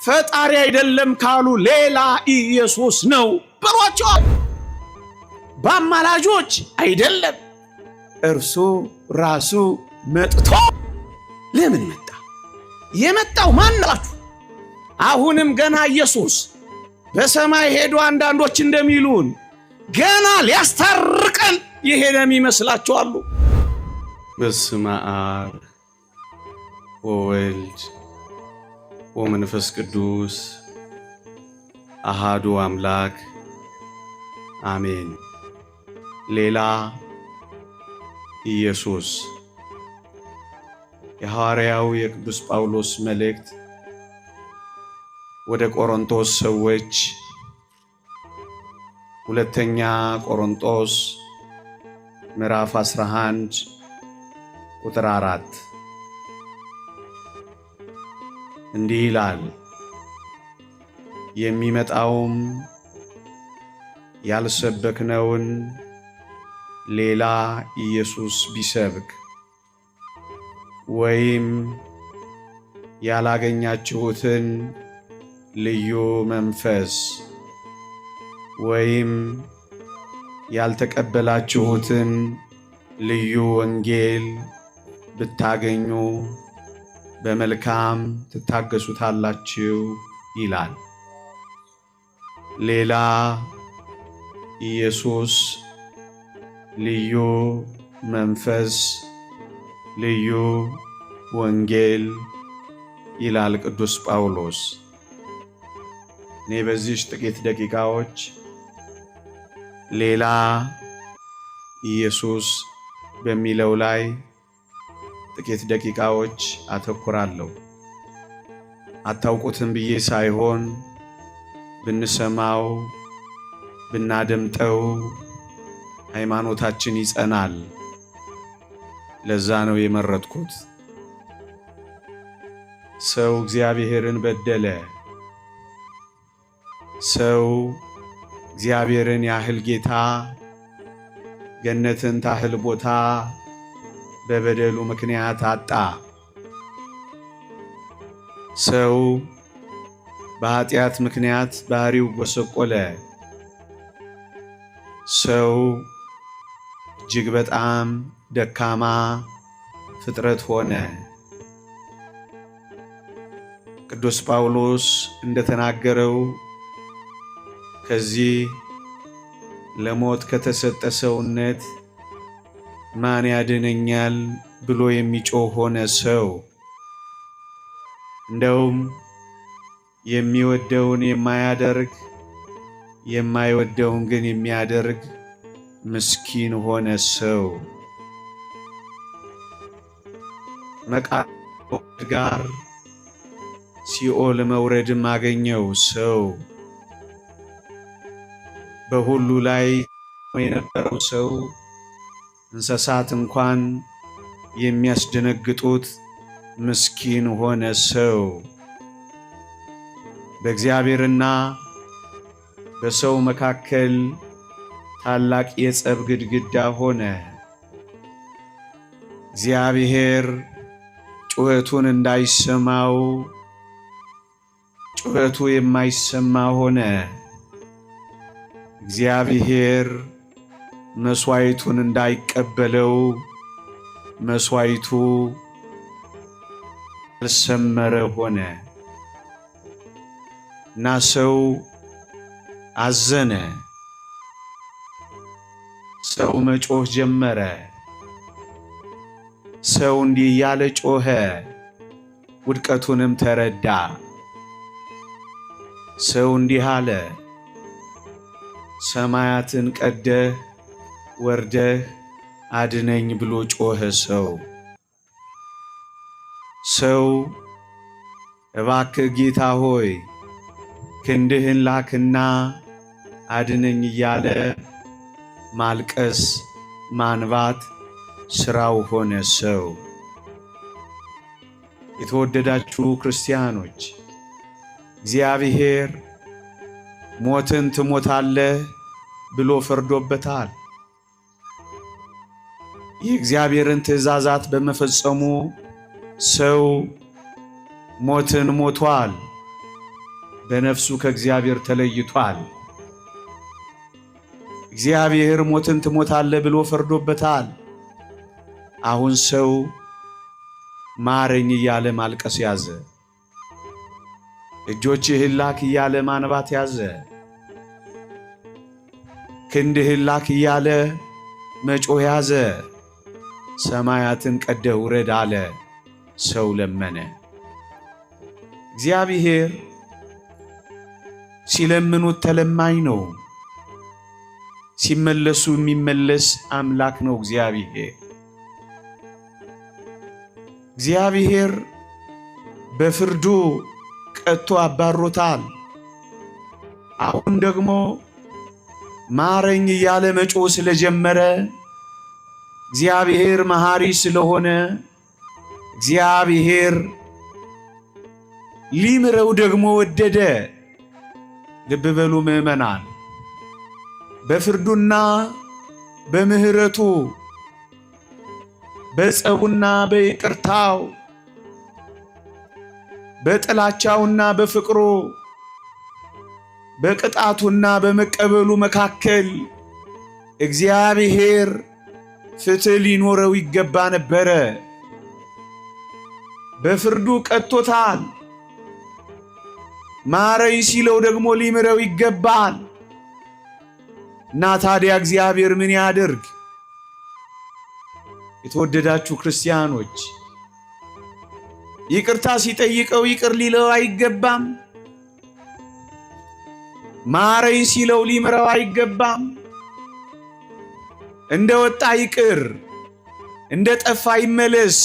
ፈጣሪ አይደለም ካሉ ሌላ ኢየሱስ ነው በሏቸዋል። በአማላጆች አይደለም፣ እርሱ ራሱ መጥቶ ለምን መጣ? የመጣው ማን ናችሁ? አሁንም ገና ኢየሱስ በሰማይ ሄዶ አንዳንዶች እንደሚሉን ገና ሊያስታርቀን የሄደም ይመስላችኋል። በስመ አብ ወወልድ ወመንፈስ ቅዱስ አሃዱ አምላክ አሜን። ሌላ ኢየሱስ። የሐዋርያው የቅዱስ ጳውሎስ መልእክት ወደ ቆሮንቶስ ሰዎች ሁለተኛ ቆሮንቶስ ምዕራፍ 11 ቁጥር 4 እንዲህ ይላል። የሚመጣውም ያልሰበክነውን ሌላ ኢየሱስ ቢሰብክ ወይም ያላገኛችሁትን ልዩ መንፈስ ወይም ያልተቀበላችሁትን ልዩ ወንጌል ብታገኙ በመልካም ትታገሱታላችሁ ይላል። ሌላ ኢየሱስ፣ ልዩ መንፈስ፣ ልዩ ወንጌል ይላል ቅዱስ ጳውሎስ። እኔ በዚህ ጥቂት ደቂቃዎች ሌላ ኢየሱስ በሚለው ላይ ጥቂት ደቂቃዎች አተኩራለሁ። አታውቁትም ብዬ ሳይሆን ብንሰማው ብናደምጠው ሃይማኖታችን ይጸናል። ለዛ ነው የመረጥኩት። ሰው እግዚአብሔርን በደለ። ሰው እግዚአብሔርን ያህል ጌታ፣ ገነትን ታህል ቦታ በበደሉ ምክንያት አጣ። ሰው በኃጢአት ምክንያት ባህሪው ጎሰቆለ። ሰው እጅግ በጣም ደካማ ፍጥረት ሆነ። ቅዱስ ጳውሎስ እንደተናገረው ከዚህ ለሞት ከተሰጠ ሰውነት ማን ያድነኛል ብሎ የሚጮህ ሆነ ሰው። እንደውም የሚወደውን የማያደርግ የማይወደውን ግን የሚያደርግ ምስኪን ሆነ ሰው። መቃብር ጋር ሲኦል መውረድም አገኘው ሰው። በሁሉ ላይ የነበረው ሰው እንስሳት እንኳን የሚያስደነግጡት ምስኪን ሆነ ሰው። በእግዚአብሔርና በሰው መካከል ታላቅ የጸብ ግድግዳ ሆነ። እግዚአብሔር ጩኸቱን እንዳይሰማው ጩኸቱ የማይሰማ ሆነ። እግዚአብሔር መሥዋዕቱን እንዳይቀበለው መሥዋዕቱ ያልሰመረ ሆነ እና ሰው አዘነ። ሰው መጮህ ጀመረ። ሰው እንዲህ እያለ ጮኸ፣ ውድቀቱንም ተረዳ። ሰው እንዲህ አለ፣ ሰማያትን ቀደህ ወርደህ አድነኝ ብሎ ጮኸ። ሰው እባክህ ጌታ ሆይ ክንድህን ላክና አድነኝ እያለ ማልቀስ ማንባት ሥራው ሆነ ሰው። የተወደዳችሁ ክርስቲያኖች፣ እግዚአብሔር ሞትን ትሞታለህ ብሎ ፈርዶበታል። የእግዚአብሔርን ትእዛዛት በመፈጸሙ ሰው ሞትን ሞቷል። በነፍሱ ከእግዚአብሔር ተለይቷል። እግዚአብሔር ሞትን ትሞታለህ ብሎ ፈርዶበታል። አሁን ሰው ማረኝ እያለ ማልቀስ ያዘ። እጆችህን ላክ እያለ ማንባት ያዘ። ክንድህን ላክ እያለ መጮህ ያዘ። ሰማያትን ቀደህ ውረድ አለ። ሰው ለመነ። እግዚአብሔር ሲለምኑት ተለማኝ ነው። ሲመለሱ የሚመለስ አምላክ ነው እግዚአብሔር በፍርዱ ቀጥቶ አባሮታል። አሁን ደግሞ ማረኝ እያለ መጮህ ስለጀመረ እግዚአብሔር መሐሪ ስለሆነ እግዚአብሔር ሊምረው ደግሞ ወደደ። ልብ በሉ ምዕመናን፣ በፍርዱና በምህረቱ በጸቡና በይቅርታው በጥላቻውና በፍቅሩ በቅጣቱና በመቀበሉ መካከል እግዚአብሔር ፍትህ ሊኖረው ይገባ ነበረ። በፍርዱ ቀጥቶታል። ማረኝ ሲለው ደግሞ ሊምረው ይገባል። እና ታዲያ እግዚአብሔር ምን ያድርግ? የተወደዳችሁ ክርስቲያኖች፣ ይቅርታ ሲጠይቀው ይቅር ሊለው አይገባም? ማረኝ ሲለው ሊምረው አይገባም? እንደ ወጣ ይቅር፣ እንደ ጠፋ ይመለስ፣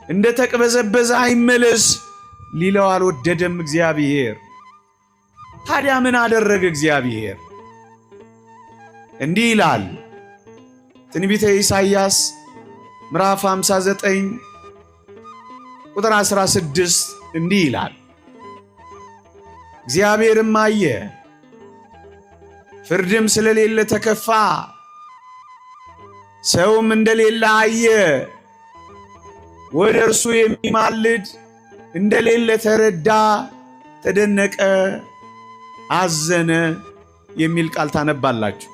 እንደ ተቅበዘበዘ አይመለስ ሊለው አልወደደም እግዚአብሔር። ታዲያ ምን አደረገ እግዚአብሔር? እንዲህ ይላል ትንቢተ ኢሳይያስ ምዕራፍ 59 ቁጥር 16 እንዲህ ይላል፣ እግዚአብሔርም አየ፣ ፍርድም ስለሌለ ተከፋ፣ ሰውም እንደሌለ አየ፣ ወደ እርሱ የሚማልድ እንደሌለ ተረዳ፣ ተደነቀ፣ አዘነ የሚል ቃል ታነባላችሁ።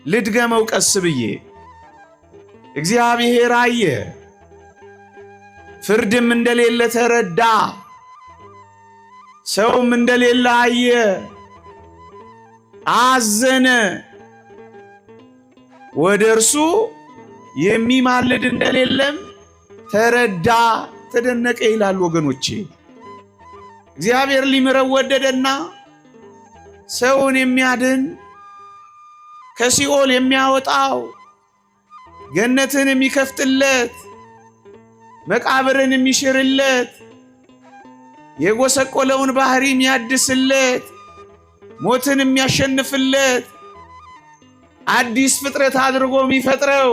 ልድገመው ቀስ ብዬ። እግዚአብሔር አየ፣ ፍርድም እንደሌለ ተረዳ፣ ሰውም እንደሌለ አየ፣ አዘነ፣ ወደ እርሱ የሚማልድ እንደሌለም ተረዳ፣ ተደነቀ ይላል። ወገኖቼ እግዚአብሔር ሊምረው ወደደና ሰውን የሚያድን ከሲኦል የሚያወጣው ገነትን የሚከፍትለት መቃብርን የሚሽርለት የጎሰቆለውን ባህሪ የሚያድስለት ሞትን የሚያሸንፍለት አዲስ ፍጥረት አድርጎ የሚፈጥረው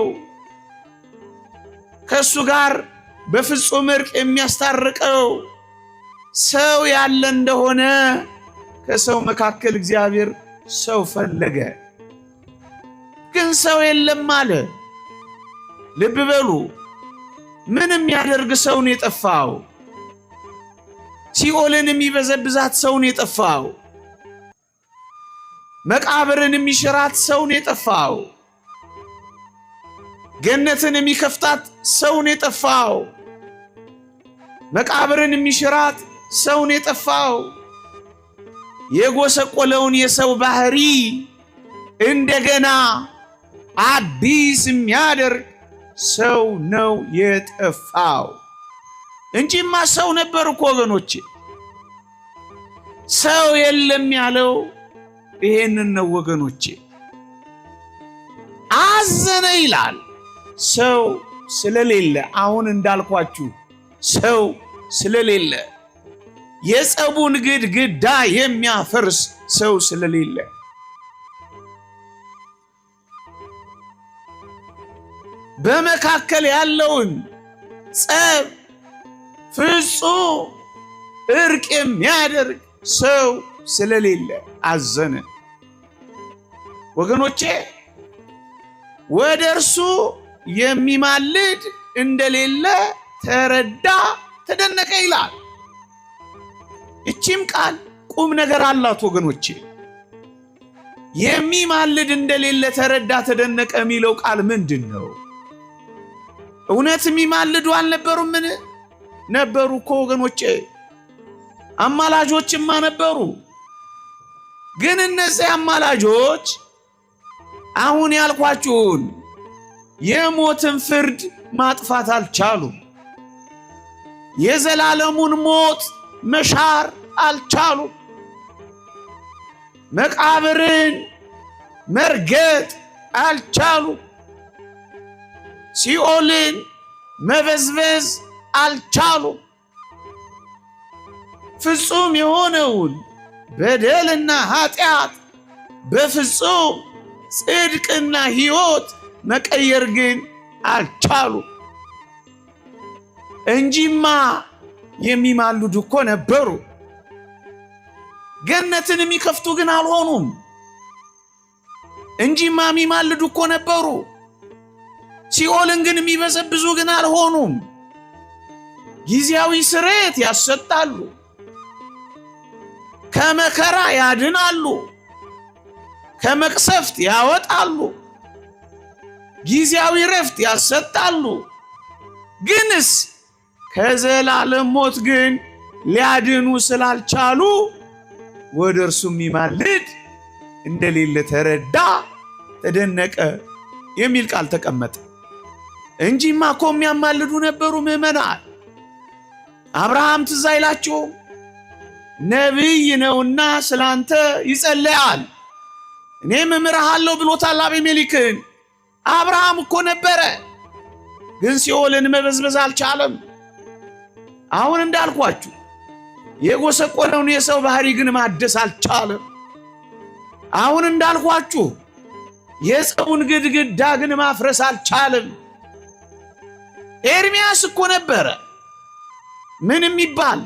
ከሱ ጋር በፍጹም እርቅ የሚያስታርቀው ሰው ያለ እንደሆነ ከሰው መካከል እግዚአብሔር ሰው ፈለገ። ግን ሰው የለም አለ። ልብ በሉ፣ ምንም ያደርግ ሰውን የጠፋው፣ ሲኦልን የሚበዘብዛት ሰውን የጠፋው፣ መቃብርን የሚሽራት ሰውን የጠፋው፣ ገነትን የሚከፍታት ሰውን የጠፋው፣ መቃብርን የሚሽራት ሰውን የጠፋው፣ የጎሰቆለውን የሰው ባህሪ እንደገና አዲስ የሚያደርግ ሰው ነው የጠፋው እንጂማ ሰው ነበር እኮ ወገኖቼ። ሰው የለም ያለው ይሄንን ነው ወገኖቼ። አዘነ ይላል ሰው ስለሌለ። አሁን እንዳልኳችሁ ሰው ስለሌለ፣ የጸቡን ግድግዳ የሚያፈርስ ሰው ስለሌለ፣ በመካከል ያለውን ጸብ ፍጹም እርቅ የሚያደርግ ሰው ስለሌለ አዘነ። ወገኖቼ ወደ እርሱ የሚማልድ እንደሌለ ተረዳ፣ ተደነቀ ይላል። እቺም ቃል ቁም ነገር አላት ወገኖቼ። የሚማልድ እንደሌለ ተረዳ ተደነቀ የሚለው ቃል ምንድን ነው? እውነት የሚማልዱ አልነበሩምን? ነበሩ እኮ ወገኖቼ። አማላጆችማ ነበሩ። ግን እነዚህ አማላጆች አሁን ያልኳችሁን የሞትን ፍርድ ማጥፋት አልቻሉም። የዘላለሙን ሞት መሻር አልቻሉም። መቃብርን መርገጥ አልቻሉም። ሲኦልን መበዝበዝ አልቻሉም። ፍጹም የሆነውን በደልና ኃጢአት በፍጹም ጽድቅና ሕይወት መቀየር ግን አልቻሉም። እንጂማ የሚማልዱ እኮ ነበሩ። ገነትን የሚከፍቱ ግን አልሆኑም። እንጂማ የሚማልዱ እኮ ነበሩ። ሲኦልን ግን የሚበዘብዙ ግን አልሆኑም። ጊዜያዊ ስርየት ያሰጣሉ፣ ከመከራ ያድናሉ፣ ከመቅሰፍት ያወጣሉ፣ ጊዜያዊ ረፍት ያሰጣሉ። ግንስ ከዘላለም ሞት ግን ሊያድኑ ስላልቻሉ ወደ እርሱ የሚማልድ እንደሌለ ተረዳ ተደነቀ የሚል ቃል ተቀመጠ። እንጂማ እኮ የሚያማልዱ ነበሩ ምዕመናን። አብርሃም ትዝ አይላችሁም? ነቢይ ነውና ስላንተ ይጸለያል እኔም እምርሃለሁ ብሎታል አቤሜሌክን። አብርሃም እኮ ነበረ፣ ግን ሲኦልን መበዝበዝ አልቻለም። አሁን እንዳልኳችሁ የጎሰቆለውን የሰው ባህሪ ግን ማደስ አልቻለም። አሁን እንዳልኳችሁ የጸቡን ግድግዳ ግን ማፍረስ አልቻለም። ኤርምያስ እኮ ነበረ ምን የሚባል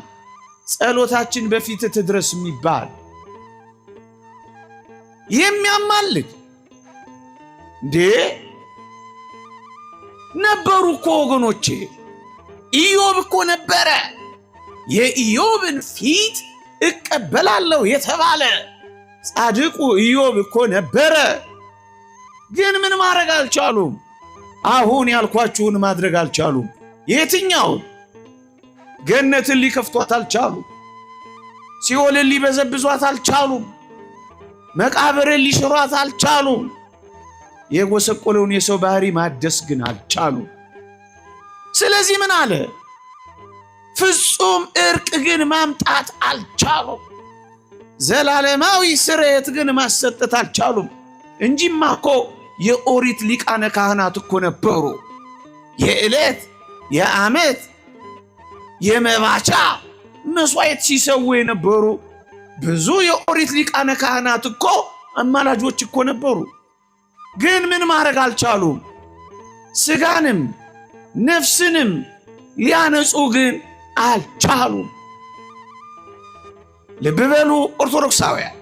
ጸሎታችን በፊት ትድረስ የሚባል የሚያማልድ እንዴ ነበሩ እኮ ወገኖቼ። ኢዮብ እኮ ነበረ የኢዮብን ፊት እቀበላለሁ የተባለ ጻድቁ ኢዮብ እኮ ነበረ። ግን ምን ማድረግ አልቻሉም። አሁን ያልኳችሁን ማድረግ አልቻሉም። የትኛውን? ገነትን ሊከፍቷት አልቻሉም። ሲኦልን ሊበዘብዟት አልቻሉም። መቃብርን ሊሽሯት አልቻሉም። የጎሰቆለውን የሰው ባህሪ ማደስ ግን አልቻሉም። ስለዚህ ምን አለ? ፍጹም እርቅ ግን ማምጣት አልቻሉም። ዘላለማዊ ስርየት ግን ማሰጠት አልቻሉም። እንጂማ እኮ የኦሪት ሊቃነ ካህናት እኮ ነበሩ። የዕለት የዓመት የመባቻ መስዋዕት ሲሰው የነበሩ ብዙ የኦሪት ሊቃነ ካህናት እኮ አማላጆች እኮ ነበሩ። ግን ምን ማድረግ አልቻሉም። ስጋንም ነፍስንም ሊያነጹ ግን አልቻሉም። ልብ በሉ ኦርቶዶክሳውያን።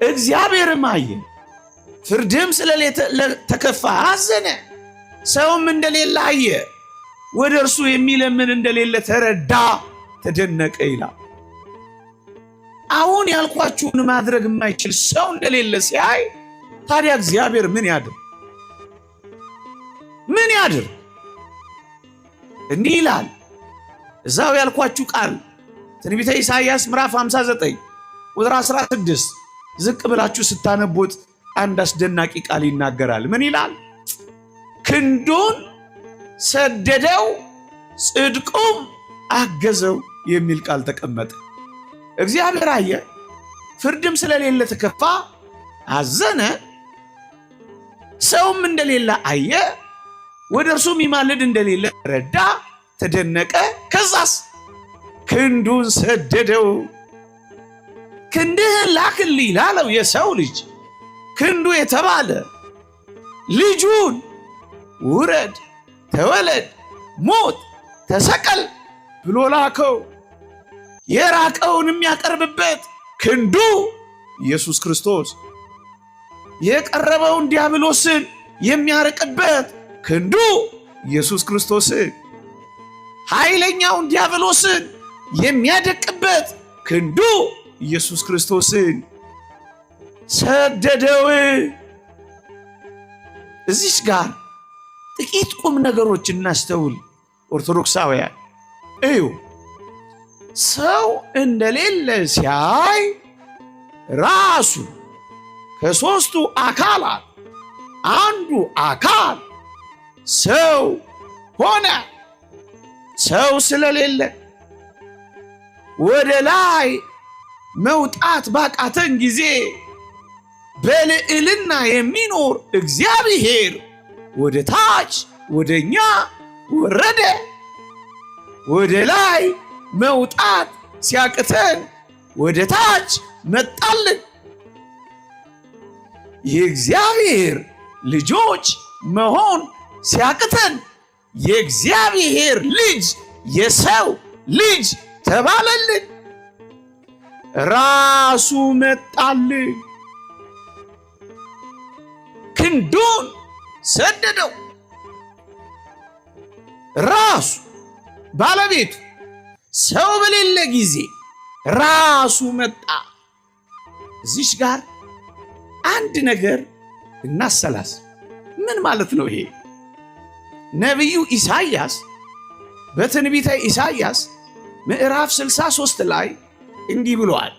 እግዚአብሔርም አየ፣ ፍርድም ስለተከፋ አዘነ፣ ሰውም እንደሌለ አየ፣ ወደ እርሱ የሚለምን እንደሌለ ተረዳ ተደነቀ ይላል። አሁን ያልኳችሁን ማድረግ የማይችል ሰው እንደሌለ ሲያይ ታዲያ እግዚአብሔር ምን ያድርግ? ምን ያድርግ? እንዲህ ይላል እዛው ያልኳችሁ ቃል ትንቢተ ኢሳይያስ ምዕራፍ 59 ቁጥር 16 ዝቅ ብላችሁ ስታነቡት አንድ አስደናቂ ቃል ይናገራል። ምን ይላል? ክንዱን ሰደደው ጽድቁም አገዘው የሚል ቃል ተቀመጠ። እግዚአብሔር አየ፣ ፍርድም ስለሌለ ተከፋ፣ አዘነ፣ ሰውም እንደሌለ አየ፣ ወደ እርሱ የሚማልድ እንደሌለ ረዳ፣ ተደነቀ። ከዛስ ክንዱን ሰደደው። ክንድህን ላክልኝ ላለው የሰው ልጅ ክንዱ የተባለ ልጁን ውረድ፣ ተወለድ፣ ሞት፣ ተሰቀል ብሎ ላከው። የራቀውን የሚያቀርብበት ክንዱ ኢየሱስ ክርስቶስ፣ የቀረበውን ዲያብሎስን የሚያርቅበት ክንዱ ኢየሱስ ክርስቶስ፣ ኃይለኛውን ዲያብሎስን የሚያደቅበት ክንዱ ኢየሱስ ክርስቶስን ሰደደው። እዚች ጋር ጥቂት ቁም ነገሮች እናስተውል። ኦርቶዶክሳውያን እዩ። ሰው እንደሌለ ሲያይ ራሱ ከሦስቱ አካላት አንዱ አካል ሰው ሆነ። ሰው ስለሌለ ወደ ላይ መውጣት ባቃተን ጊዜ በልዕልና የሚኖር እግዚአብሔር ወደ ታች ወደኛ ወረደ። ወደ ላይ መውጣት ሲያቅተን ወደ ታች መጣልን። የእግዚአብሔር ልጆች መሆን ሲያቅተን የእግዚአብሔር ልጅ የሰው ልጅ ተባለልን። ራሱ መጣልን፣ ክንዱን ሰደደው። ራሱ ባለቤቱ ሰው በሌለ ጊዜ ራሱ መጣ። እዚች ጋር አንድ ነገር እናሰላስ። ምን ማለት ነው ይሄ? ነቢዩ ኢሳይያስ በትንቢተ ኢሳይያስ ምዕራፍ 63 ላይ እንዲህ ብሏል።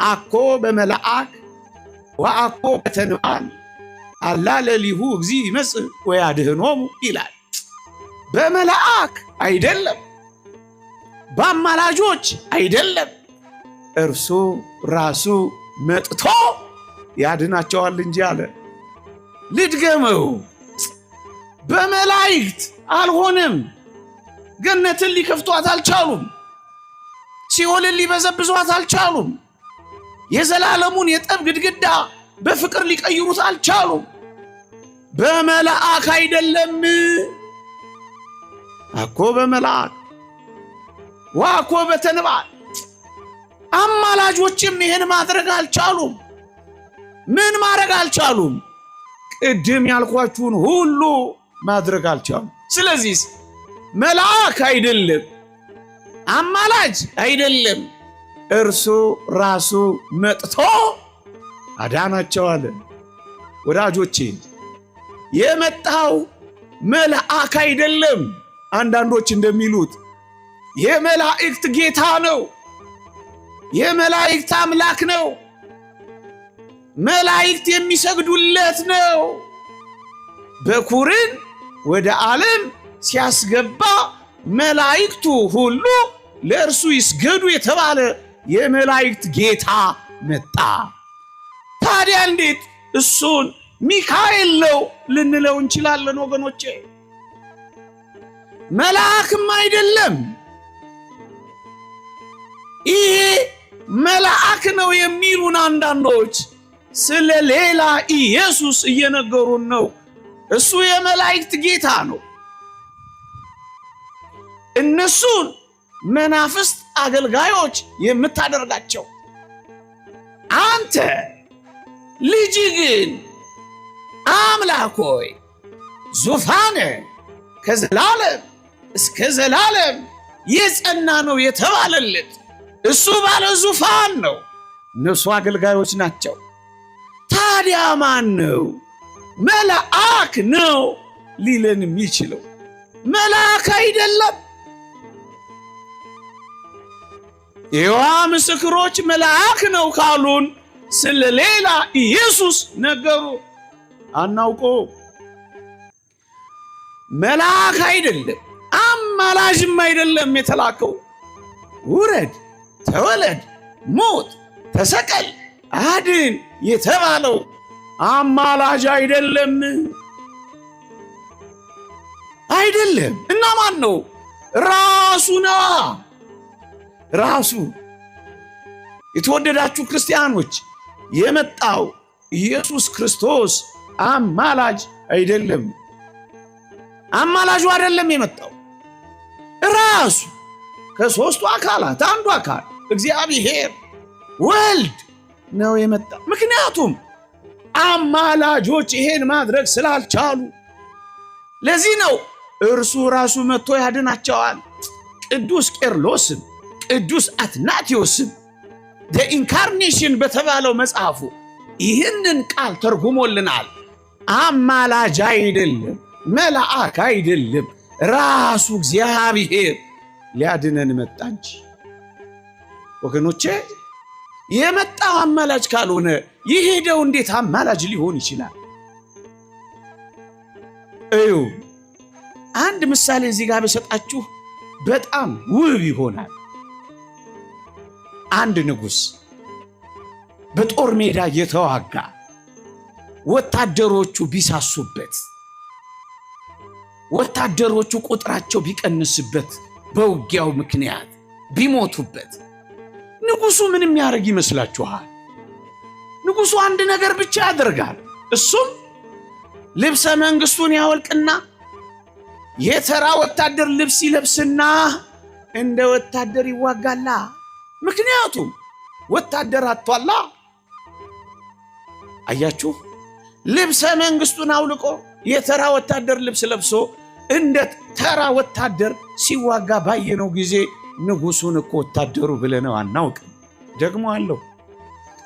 አኮ በመልአክ ወአኮ በተንባል አላ ለሊሁ እግዚእ ይመጽእ ወያድኅኖሙ ይላል። በመልአክ አይደለም፣ በአማላጆች አይደለም፣ እርሱ ራሱ መጥቶ ያድናቸዋል እንጂ አለ። ልድገመው፣ በመላእክት አልሆነም። ገነትን ሊከፍቷት አልቻሉም። ሲኦልን ሊበዘብዟት አልቻሉም። የዘላለሙን የጠብ ግድግዳ በፍቅር ሊቀይሩት አልቻሉም። በመልአክ አይደለም። አኮ በመልአክ ወአኮ በተንባል አማላጆችም ይሄን ማድረግ አልቻሉም። ምን ማድረግ አልቻሉም? ቅድም ያልኳችሁን ሁሉ ማድረግ አልቻሉም። ስለዚህ መልአክ አይደለም፣ አማላጅ አይደለም፣ እርሱ ራሱ መጥቶ አዳናቸው አለ። ወዳጆቼ የመጣው መልአክ አይደለም። አንዳንዶች እንደሚሉት የመላእክት ጌታ ነው፣ የመላእክት አምላክ ነው፣ መላእክት የሚሰግዱለት ነው። በኩርን ወደ ዓለም ሲያስገባ መላእክቱ ሁሉ ለእርሱ ይስገዱ የተባለ የመላእክት ጌታ መጣ። ታዲያ እንዴት እሱን ሚካኤል ነው ልንለው እንችላለን? ወገኖቼ መልአክም አይደለም። ይሄ መልአክ ነው የሚሉን አንዳንዶች ስለ ሌላ ኢየሱስ እየነገሩን ነው። እሱ የመላእክት ጌታ ነው። እነሱን መናፍስት አገልጋዮች የምታደርጋቸው አንተ ልጅ ግን አምላክ ሆይ ዙፋን ከዘላለም እስከ ዘላለም የጸና ነው የተባለለት እሱ ባለ ዙፋን ነው። እነሱ አገልጋዮች ናቸው። ታዲያ ማን ነው መልአክ ነው ሊለን የሚችለው? መልአክ አይደለም። የዋ ምስክሮች መልአክ ነው ካሉን ስለ ሌላ ኢየሱስ ነገሩ። አናውቆ መልአክ አይደለም፣ አማላጅም አይደለም የተላከው። ውረድ፣ ተወለድ፣ ሞት፣ ተሰቀል፣ አድን የተባለው አማላጅ አይደለም አይደለም። እና ማን ነው? ራሱ ነዋ። ራሱ የተወደዳችሁ ክርስቲያኖች የመጣው ኢየሱስ ክርስቶስ አማላጅ አይደለም። አማላጁ አይደለም የመጣው፣ ራሱ ከሦስቱ አካላት አንዱ አካል እግዚአብሔር ወልድ ነው የመጣው። ምክንያቱም አማላጆች ይሄን ማድረግ ስላልቻሉ፣ ለዚህ ነው እርሱ ራሱ መጥቶ ያድናቸዋል። ቅዱስ ቄርሎስን ቅዱስ አትናቴዎስም ኢንካርኔሽን በተባለው መጽሐፉ ይህንን ቃል ተርጉሞልናል። አማላጅ አይደለም፣ መልአክ አይደለም፣ ራሱ እግዚአብሔር ሊያድነን መጣ እንጂ። ወገኖቼ የመጣው አማላጅ ካልሆነ የሄደው እንዴት አማላጅ ሊሆን ይችላል? እዩ፣ አንድ ምሳሌ እዚህ ጋር በሰጣችሁ በጣም ውብ ይሆናል። አንድ ንጉሥ በጦር ሜዳ እየተዋጋ ወታደሮቹ ቢሳሱበት፣ ወታደሮቹ ቁጥራቸው ቢቀንስበት፣ በውጊያው ምክንያት ቢሞቱበት ንጉሡ ምንም ያደርግ ይመስላችኋል? ንጉሡ አንድ ነገር ብቻ ያደርጋል። እሱም ልብሰ መንግሥቱን ያወልቅና የተራ ወታደር ልብስ ይለብስና እንደ ወታደር ይዋጋላ። ምክንያቱም ወታደር አጥቷላ። አያችሁ፣ ልብሰ መንግሥቱን አውልቆ የተራ ወታደር ልብስ ለብሶ እንደ ተራ ወታደር ሲዋጋ ባየነው ጊዜ ንጉሡን እኮ ወታደሩ ብለነው አናውቅም። ደግሞ አለው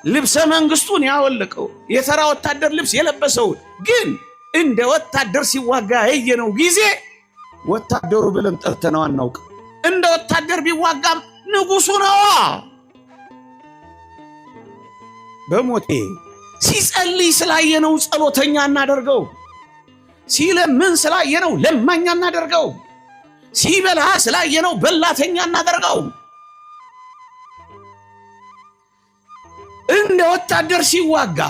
ልብሰ መንግሥቱን ያወለቀው የተራ ወታደር ልብስ የለበሰውን ግን እንደ ወታደር ሲዋጋ ያየነው ጊዜ ወታደሩ ብለን ጠርተነው አናውቅም። እንደ ወታደር ቢዋጋም ንጉሡ ነዋ። በሞቴ ሲጸልይ ስላየነው ጸሎተኛ እናደርገው፣ ሲለምን ስላየነው ለማኛ እናደርገው፣ ሲበላ ስላየነው በላተኛ እናደርገው። እንደ ወታደር ሲዋጋ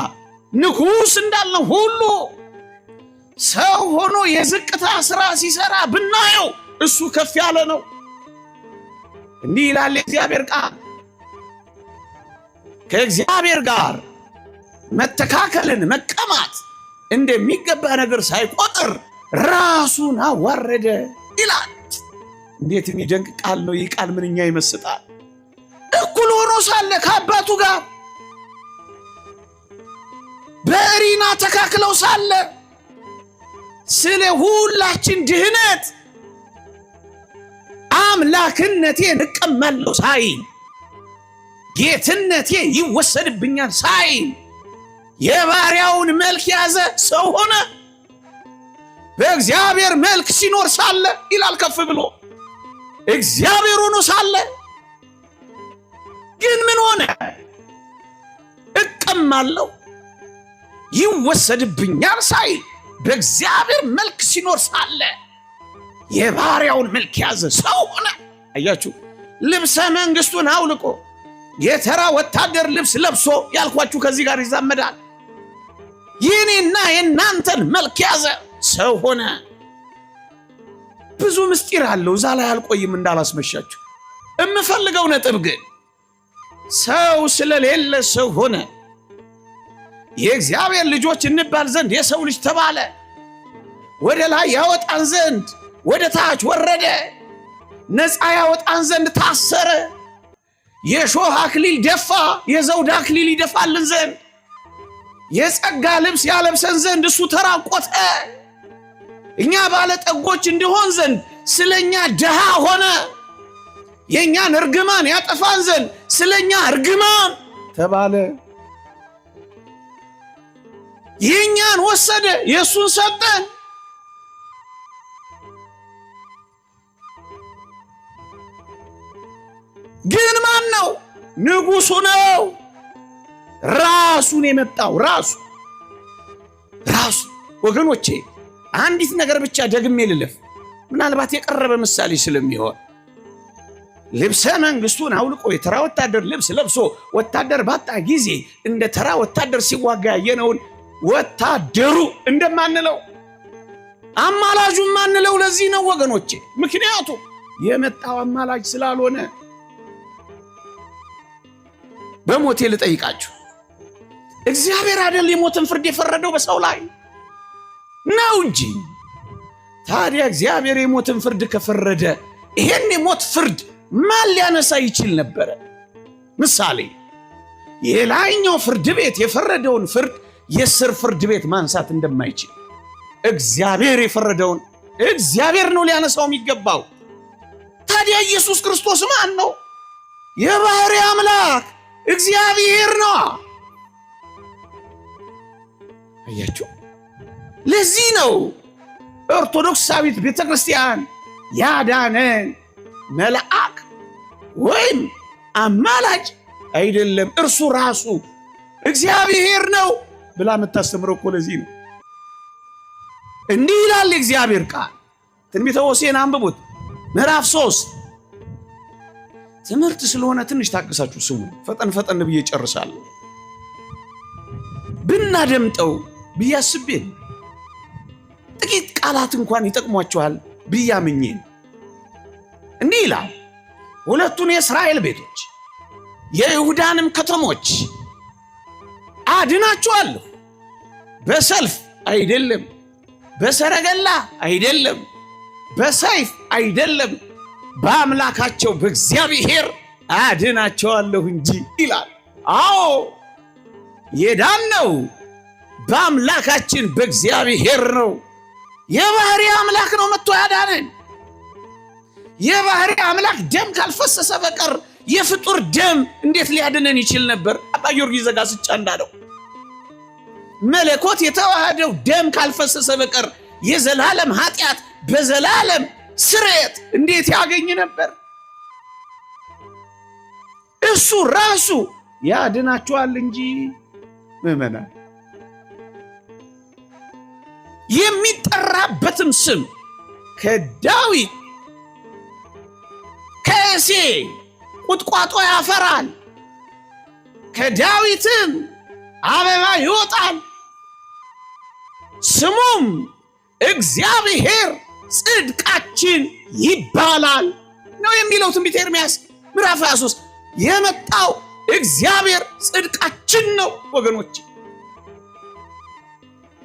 ንጉሥ እንዳልነው ሁሉ ሰው ሆኖ የዝቅታ ሥራ ሲሰራ ብናየው እሱ ከፍ ያለ ነው። እንዲህ ይላል የእግዚአብሔር ቃል፣ ከእግዚአብሔር ጋር መተካከልን መቀማት እንደሚገባ ነገር ሳይቆጥር ራሱን አዋረደ ይላል። እንዴት የሚደንቅ ቃል ነው! ይህ ቃል ምንኛ ይመስጣል! እኩል ሆኖ ሳለ ከአባቱ ጋር በእሪና ተካክለው ሳለ ስለ ሁላችን ድህነት አምላክነቴን እቀማለሁ ሳይል፣ ጌትነቴ ይወሰድብኛል ሳይል የባሪያውን መልክ ያዘ፣ ሰው ሆነ። በእግዚአብሔር መልክ ሲኖር ሳለ ይላል ከፍ ብሎ እግዚአብሔር ሆኖ ሳለ ግን ምን ሆነ? እቀማለሁ ይወሰድብኛል ሳይል በእግዚአብሔር መልክ ሲኖር ሳለ የባሪያውን መልክ ያዘ፣ ሰው ሆነ። አያችሁ፣ ልብሰ መንግሥቱን አውልቆ የተራ ወታደር ልብስ ለብሶ ያልኳችሁ ከዚህ ጋር ይዛመዳል። የኔና የናንተን መልክ ያዘ፣ ሰው ሆነ። ብዙ ምስጢር አለው፣ እዛ ላይ አልቆይም እንዳላስመሻችሁ። የምፈልገው ነጥብ ግን ሰው ስለሌለ ሰው ሆነ። የእግዚአብሔር ልጆች እንባል ዘንድ የሰው ልጅ ተባለ። ወደ ላይ ያወጣን ዘንድ ወደ ታች ወረደ። ነፃ ያወጣን ዘንድ ታሰረ። የሾህ አክሊል ደፋ፣ የዘውድ አክሊል ይደፋልን ዘንድ የጸጋ ልብስ ያለብሰን ዘንድ እሱ ተራቆተ። እኛ ባለጠጎች እንዲሆን ዘንድ ስለኛ ድሃ ሆነ። የእኛን እርግማን ያጠፋን ዘንድ ስለኛ እርግማን ተባለ። የእኛን ወሰደ፣ የእሱን ሰጠን። ግን ማን ነው? ንጉሡ ነው። ራሱን የመጣው ራሱ ወገኖቼ፣ አንዲት ነገር ብቻ ደግሜ ልለፍ፣ ምናልባት የቀረበ ምሳሌ ስለሚሆን። ልብሰ መንግሥቱን አውልቆ የተራ ወታደር ልብስ ለብሶ ወታደር ባጣ ጊዜ እንደ ተራ ወታደር ሲዋጋ ያየነውን ወታደሩ እንደማንለው አማላጁ ማንለው ለዚህ ነው ወገኖቼ። ምክንያቱም የመጣው አማላጅ ስላልሆነ። በሞቴ ልጠይቃችሁ፣ እግዚአብሔር አይደል የሞትን ፍርድ የፈረደው በሰው ላይ ነው እንጂ። ታዲያ እግዚአብሔር የሞትን ፍርድ ከፈረደ ይሄን የሞት ፍርድ ማን ሊያነሳ ይችል ነበረ? ምሳሌ፣ የላይኛው ፍርድ ቤት የፈረደውን ፍርድ የስር ፍርድ ቤት ማንሳት እንደማይችል እግዚአብሔር የፈረደውን እግዚአብሔር ነው ሊያነሳው የሚገባው። ታዲያ ኢየሱስ ክርስቶስ ማን ነው? የባህሪ አምላክ እግዚአብሔር ነው። አያችሁ፣ ለዚህ ነው ኦርቶዶክሳዊት ቤተክርስቲያን ያዳነን መልአክ ወይም አማላጅ አይደለም እርሱ ራሱ እግዚአብሔር ነው ብላ የምታስተምረው እኮ ለዚህ ነው። እንዲህ ይላል የእግዚአብሔር ቃል። ትንቢተ ሆሴዕን አንብቡት ምዕራፍ 3። ትምህርት ስለሆነ ትንሽ ታቅሳችሁ ስሙ። ፈጠን ፈጠን ብዬ ጨርሳለሁ። ብናደምጠው ብዬ አስቤ ጥቂት ቃላት እንኳን ይጠቅሟቸዋል ብዬ አምኜ እንዲህ ይላል። ሁለቱን የእስራኤል ቤቶች የይሁዳንም ከተሞች አድናቸዋለሁ፣ በሰልፍ አይደለም፣ በሰረገላ አይደለም፣ በሰይፍ አይደለም፣ በአምላካቸው በእግዚአብሔር አድናቸዋለሁ እንጂ ይላል። አዎ የዳነው በአምላካችን በእግዚአብሔር ነው። የባህሪ አምላክ ነው መጥቶ ያዳነን። የባህሪ አምላክ ደም ካልፈሰሰ በቀር የፍጡር ደም እንዴት ሊያድነን ይችል ነበር? አባ ጊዮርጊስ ዘጋስጫ እንዳለው መለኮት የተዋሃደው ደም ካልፈሰሰ በቀር የዘላለም ኃጢአት በዘላለም ስርየት እንዴት ያገኝ ነበር? እሱ ራሱ ያድናቸዋል እንጂ ምዕመናን። የሚጠራበትም ስም ከዳዊት ከእሴይ ቁጥቋጦ ያፈራል፣ ከዳዊትም አበባ ይወጣል፣ ስሙም እግዚአብሔር ጽድቃችን ይባላል ነው የሚለው ትንቢተ ኤርምያስ ምዕራፍ 23። የመጣው እግዚአብሔር ጽድቃችን ነው ወገኖች፣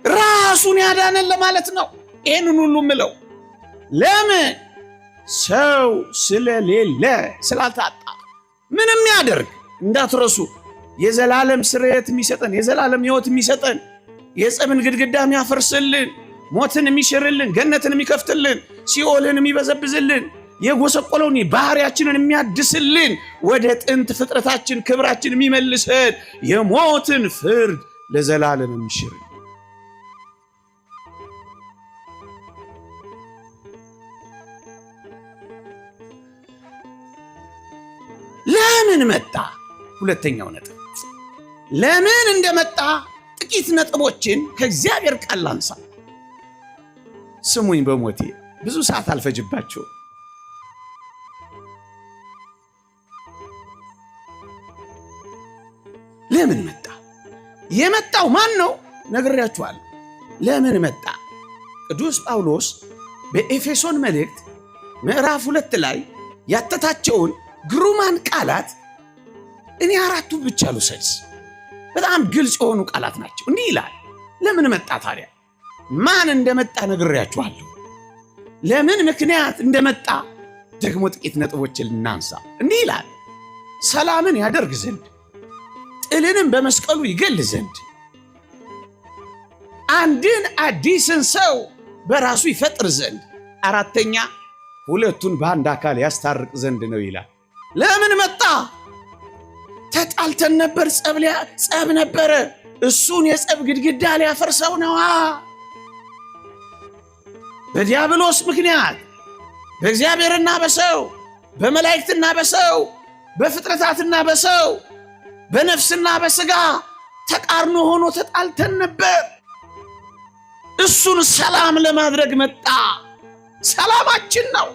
ራሱን ያዳነን ለማለት ነው። ይህንን ሁሉ ምለው ለምን? ሰው ስለሌለ ስላልታጣ። ምንም ያደርግ እንዳትረሱ፣ የዘላለም ስርየት የሚሰጠን የዘላለም ሕይወት የሚሰጠን የጸብን ግድግዳ የሚያፈርስልን ሞትን የሚሽርልን ገነትን የሚከፍትልን ሲኦልን የሚበዘብዝልን የጎሰቆለውን ባህሪያችንን የሚያድስልን ወደ ጥንት ፍጥረታችን ክብራችን የሚመልሰን የሞትን ፍርድ ለዘላለም የሚሽርልን ለምን መጣ? ሁለተኛው ነጥብ ለምን እንደመጣ ጥቂት ነጥቦችን ከእግዚአብሔር ቃል ላንሳ። ስሙኝ፣ በሞቴ ብዙ ሰዓት አልፈጅባቸው። ለምን መጣ? የመጣው ማን ነው? ነግሬያችኋለሁ። ለምን መጣ? ቅዱስ ጳውሎስ በኤፌሶን መልእክት ምዕራፍ 2 ላይ ያተታቸውን ግሩማን ቃላት እኔ አራቱ ብቻ ልውሰድ። በጣም ግልጽ የሆኑ ቃላት ናቸው። እንዲህ ይላል። ለምን መጣ ታዲያ? ማን እንደመጣ ነግሬያችኋለሁ። ለምን ምክንያት እንደመጣ ደግሞ ጥቂት ነጥቦችን ልናንሳ። እንዲህ ይላል። ሰላምን ያደርግ ዘንድ ጥልንም በመስቀሉ ይገል ዘንድ አንድን አዲስን ሰው በራሱ ይፈጥር ዘንድ አራተኛ ሁለቱን በአንድ አካል ያስታርቅ ዘንድ ነው ይላል። ለምን መጣ? ተጣልተን ነበር፣ ጸብ ነበረ። እሱን የጸብ ግድግዳ ሊያፈርሰው ነዋ። በዲያብሎስ ምክንያት በእግዚአብሔርና በሰው በመላእክትና በሰው በፍጥረታትና በሰው በነፍስና በስጋ ተቃርኖ ሆኖ ተጣልተን ነበር። እሱን ሰላም ለማድረግ መጣ። ሰላማችን ነው፣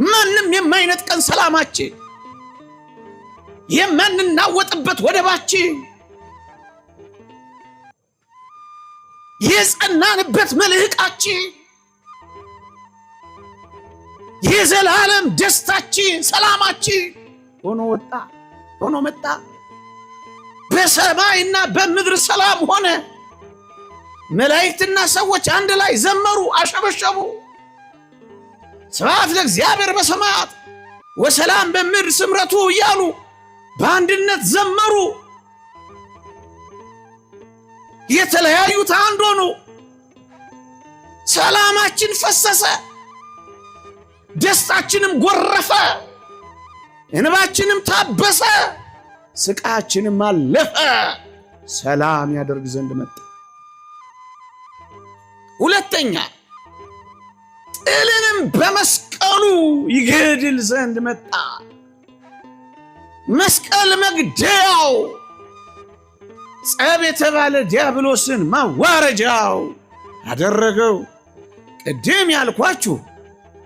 ማንም የማይነጥቀን ሰላማችን፣ የማንናወጥበት ወደባችን፣ የጸናንበት መልህቃችን፣ የዘላለም ደስታችን፣ ሰላማችን ሆኖ መጣ። በሰማይና በምድር ሰላም ሆነ። መላእክትና ሰዎች አንድ ላይ ዘመሩ፣ አሸበሸቡ። ስብሐት ለእግዚአብሔር በሰማያት ወሰላም በምድር ስምረቱ እያሉ በአንድነት ዘመሩ። የተለያዩት አንድ ሆኑ። ሰላማችን ፈሰሰ፣ ደስታችንም ጎረፈ። እንባችንም ታበሰ፣ ስቃያችንም አለፈ፣ ሰላም ያደርግ ዘንድ መጣ። ሁለተኛ ጥልንም በመስቀሉ ይገድል ዘንድ መጣ። መስቀል መግደያው፣ ጸብ የተባለ ዲያብሎስን ማዋረጃው አደረገው። ቅድም ያልኳችሁ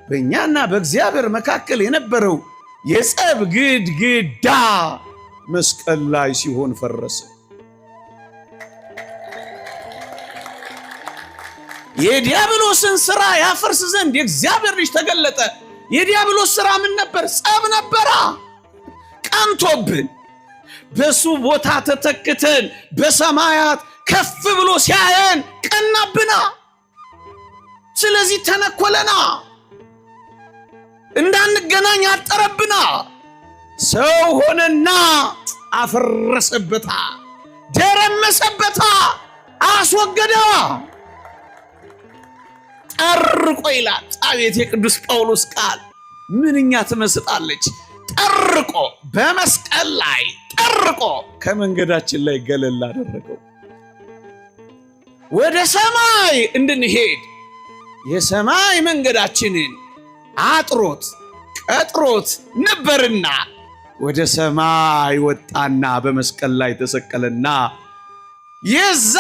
በእኛና በእግዚአብሔር መካከል የነበረው የጸብ ግድግዳ መስቀል ላይ ሲሆን ፈረሰ። የዲያብሎስን ሥራ ያፈርስ ዘንድ የእግዚአብሔር ልጅ ተገለጠ። የዲያብሎስ ሥራ ምን ነበር? ጸብ ነበራ። ቀንቶብን በሱ ቦታ ተተክተን በሰማያት ከፍ ብሎ ሲያየን ቀናብና፣ ስለዚህ ተነኮለና፣ እንዳንገናኝ አጠረብና። ሰው ሆነና አፈረሰበታ፣ ደረመሰበታ፣ አስወገደዋ። ጠርቆ ይላል። አቤት የቅዱስ ጳውሎስ ቃል ምንኛ ትመስጣለች! ጠርቆ በመስቀል ላይ ጠርቆ ከመንገዳችን ላይ ገለል አደረገው። ወደ ሰማይ እንድንሄድ የሰማይ መንገዳችንን አጥሮት ቀጥሮት ነበርና ወደ ሰማይ ወጣና በመስቀል ላይ ተሰቀለና የዛ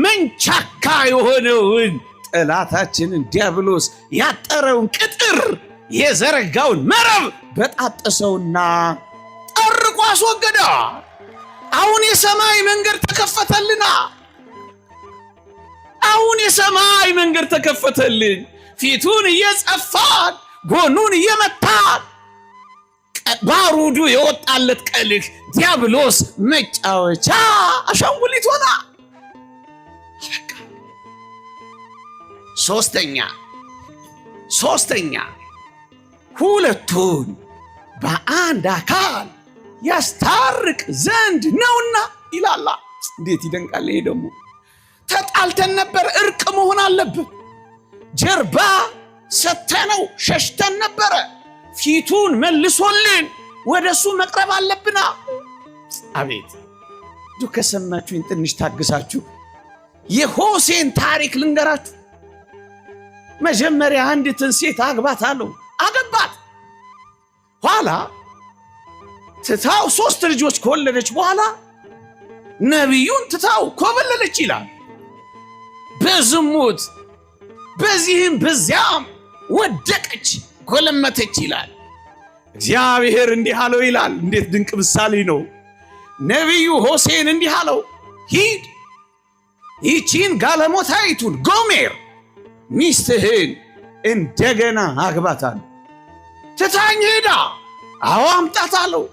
መንቻካ የሆነውን ጠላታችንን ዲያብሎስ ያጠረውን ቅጥር የዘረጋውን መረብ በጣጠሰውና ጠርቆ አስወገደ። አሁን የሰማይ መንገድ ተከፈተልና፣ አሁን የሰማይ መንገድ ተከፈተልን። ፊቱን እየጸፋን ጎኑን እየመታን ባሩዱ የወጣለት ቀልህ ዲያብሎስ መጫወቻ አሻንጉሊት ሆና። ሶስተኛ ሁለቱን በአንድ አካል ያስታርቅ ዘንድ ነውና ይላል። እንዴት ይደንቃል! ይሄ ደግሞ ተጣልተን ነበር፣ እርቅ መሆን አለብን። ጀርባ ሰተነው ሸሽተን ነበረ፣ ፊቱን መልሶልን ወደሱ መቅረብ አለብና። አቤት ከሰማችሁኝ ትንሽ ታግሳችሁ የሆሴን ታሪክ ልንገራችሁ። መጀመሪያ አንዲትን ሴት አግባት አለው፣ አገባት። ኋላ ትታው 3 ልጆች ከወለደች በኋላ ነቢዩን ትታው ኮበለለች ይላል። በዝሙት በዚህም በዚያም ወደቀች፣ ጎለመተች ይላል። እግዚአብሔር እንዲህ አለው ይላል። እንዴት ድንቅ ምሳሌ ነው! ነቢዩ ሆሴን እንዲህ አለው፣ ሂድ ይቺን ጋለሞታይቱን ጎሜር ሚስትህን እንደገና አግባታል። ትታኝ ሄዳ፣ አዎ አምጣት አለው።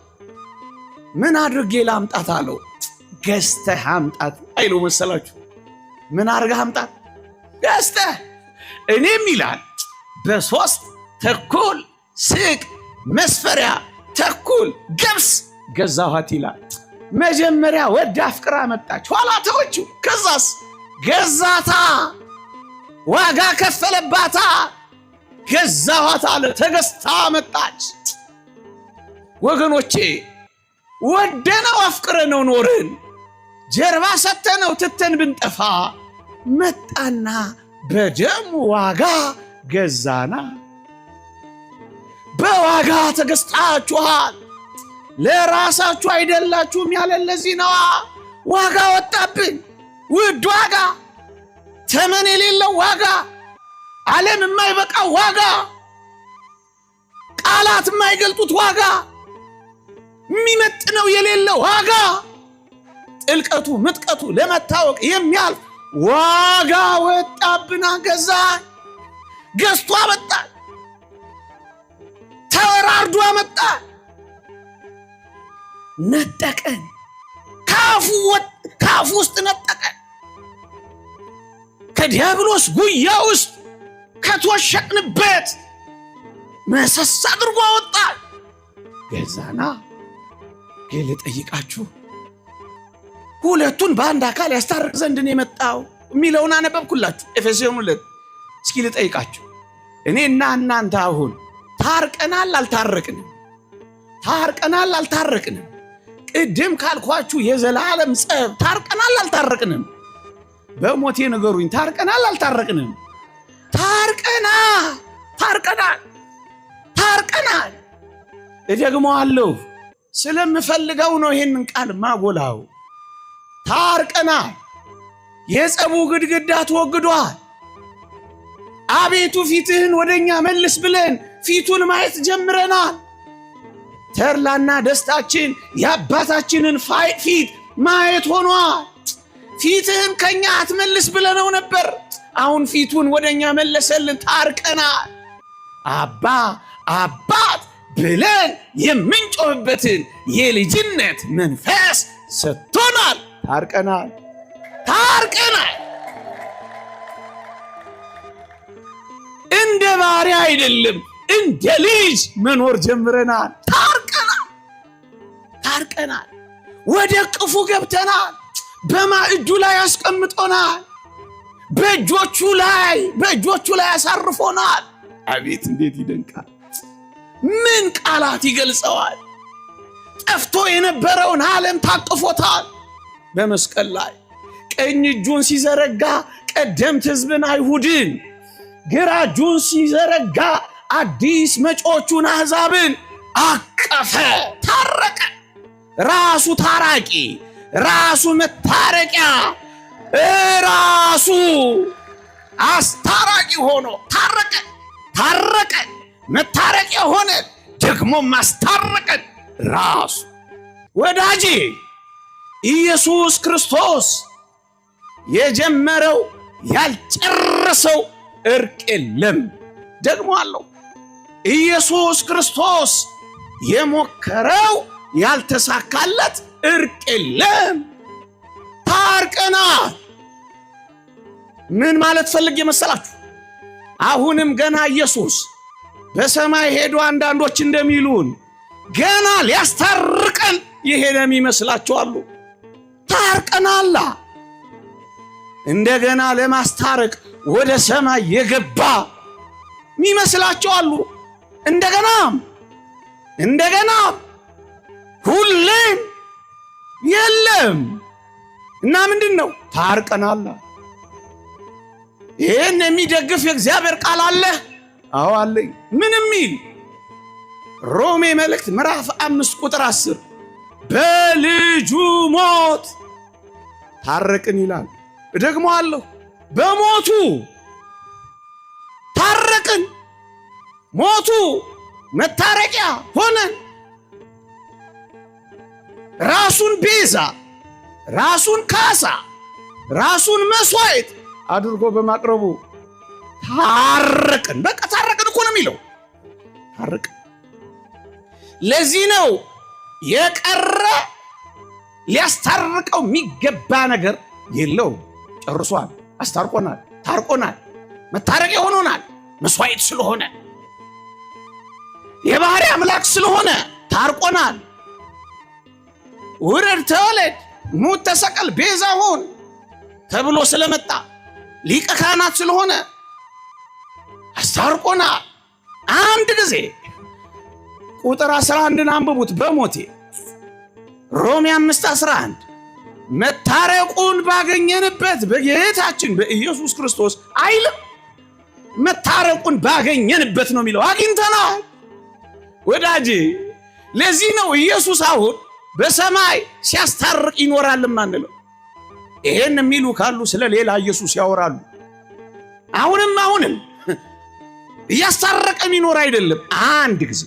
ምን አድርጌ ላምጣት አለው። ገዝተህ አምጣት አይለው መሰላችሁ? ምን አድርገህ አምጣት? ገዝተህ። እኔም ይላል በ3 ተኩል ስቅ መስፈሪያ ተኩል ገብስ ገዛኋት ይላል። መጀመሪያ ወደ አፍቅራ መጣች፣ ኋላ ተወችው። ከዛስ ገዛታ፣ ዋጋ ከፈለባታ፣ ገዛኋት አለ። ተገዝታ መጣች። ወገኖቼ ወደነው አፍቅረነው ኖርን፣ ጀርባ ሰተነው ትተን ብንጠፋ መጣና በደሙ ዋጋ ገዛና። በዋጋ ተገዝታችኋል፣ ለራሳችሁ አይደላችሁም ያለን ለዚህ ነዋ። ዋጋ ወጣብን፣ ውድ ዋጋ፣ ተመን የሌለው ዋጋ፣ ዓለም የማይበቃው ዋጋ፣ ቃላት የማይገልጡት ዋጋ፣ የሚመጥነው የሌለው ዋጋ፣ ጥልቀቱ ምጥቀቱ ለመታወቅ የሚያልፍ ዋጋ ወጣብና ገዛ። ገዝቶ አመጣ፣ ተወራርዶ አመጣ፣ ነጠቀን፣ ካፉ ውስጥ ነጠቀን። ከዲያብሎስ ጉያ ውስጥ ከተወሸቅንበት መሰስ አድርጎ አወጣ። ገዛና ግን ልጠይቃችሁ፣ ሁለቱን በአንድ አካል ያስታርቅ ዘንድ ነው የመጣው የሚለውን አነበብኩላችሁ ኤፌሶን 2። እስኪ ልጠይቃችሁ፣ እኔና እናንተ አሁን ታርቀናል አልታረቅንም? ታርቀናል አልታረቅንም? ቅድም ካልኳችሁ የዘላለም ጸብ ታርቀናል አልታረቅንም? በሞቴ ንገሩኝ። ታርቀናል አልታረቅንም? ታርቀናል ታርቀናል። እደግመዋለሁ፣ ስለምፈልገው ነው ይሄንን ቃል ማጎላው። ታርቀናል። የጸቡ ግድግዳ ተወግዷል። አቤቱ ፊትህን ወደኛ መልስ ብለን ፊቱን ማየት ጀምረናል። ተድላና ደስታችን የአባታችንን ፊት ማየት ሆኗል። ፊትህን ከኛ አትመልስ ብለነው ነበር፣ አሁን ፊቱን ወደኛ መለሰልን። ታርቀናል። አባት ብለን የምንጮህበትን የልጅነት መንፈስ ሰጥቶናል። ታርቀናል። እንደ ባሪያ አይደለም፣ እንደ ልጅ መኖር ጀምረናል። ታርቀናል። ወደ ቅፉ ገብተናል። በማዕዱ ላይ አስቀምጦናል። በእጆቹ ላይ አሳርፎናል። አቤት እንዴት ይደንቃል! ምን ቃላት ይገልጸዋል! ጠፍቶ የነበረውን ዓለም ታቅፎታል። በመስቀል ላይ ቀኝ እጁን ሲዘረጋ ቀደምት ሕዝብን አይሁድን፣ ግራ እጁን ሲዘረጋ አዲስ መጪዎቹን አሕዛብን አቀፈ። ታረቀ። ራሱ ታራቂ፣ ራሱ መታረቂያ፣ ራሱ አስታራቂ ሆኖ ታረቀ። መታረቂያ ሆነ፣ ደግሞ ማስታረቀን ራሱ። ወዳጄ ኢየሱስ ክርስቶስ የጀመረው ያልጨረሰው እርቅ የለም። ደግሞ አለው። ኢየሱስ ክርስቶስ የሞከረው ያልተሳካለት እርቅ የለም። ታርቀናል። ምን ማለት ፈልጌ መሰላችሁ? አሁንም ገና ኢየሱስ በሰማይ ሄዶ አንዳንዶች እንደሚሉን ገና ሊያስታርቀን የሄደም ይመስላችኋል። ታርቀናል። እንደገና ለማስታረቅ ወደ ሰማይ የገባ ይመስላችኋል። እንደገና ሁሌም የለም። እና ምንድነው? ታርቀናል። ይህን የሚደግፍ የእግዚአብሔር ቃል አለ? አዎ አለኝ። ምን የሚል? ሮሜ መልእክት ምዕራፍ 5 ቁጥር 10 በልጁ ሞት ታረቅን ይላል። ደግሞ አለው በሞቱ ታረቅን። ሞቱ መታረቂያ ሆነን ራሱን ቤዛ፣ ራሱን ካሳ፣ ራሱን መስዋዕት አድርጎ በማቅረቡ ታረቅን። በቃ ታረቅን እኮ ነው የሚለው። ታረቅን። ለዚህ ነው የቀረ ሊያስታርቀው የሚገባ ነገር የለው። ጨርሷል። አስታርቆናል። ታርቆናል። መታረቂያ ሆኖናል። መስዋዕት ስለሆነ የባህሪ አምላክ ስለሆነ ታርቆናል። ውረድ፣ ተወለድ፣ ሙት፣ ተሰቀል፣ ቤዛ ሁን ተብሎ ስለመጣ ሊቀ ካህናት ስለሆነ አስታርቆናል። አንድ ጊዜ ቁጥር 11ን አንብቡት። በሞቴ ሮሜ 5:11 መታረቁን ባገኘንበት በጌታችን በኢየሱስ ክርስቶስ አይልም። መታረቁን ባገኘንበት ነው የሚለው። አግኝተናል ወዳጄ። ለዚህ ነው ኢየሱስ አሁን በሰማይ ሲያስታርቅ ይኖራል ማንለው። ይሄን የሚሉ ካሉ ስለ ሌላ ኢየሱስ ያወራሉ። አሁንም እያስታረቀ የሚኖር አይደለም። አንድ ጊዜ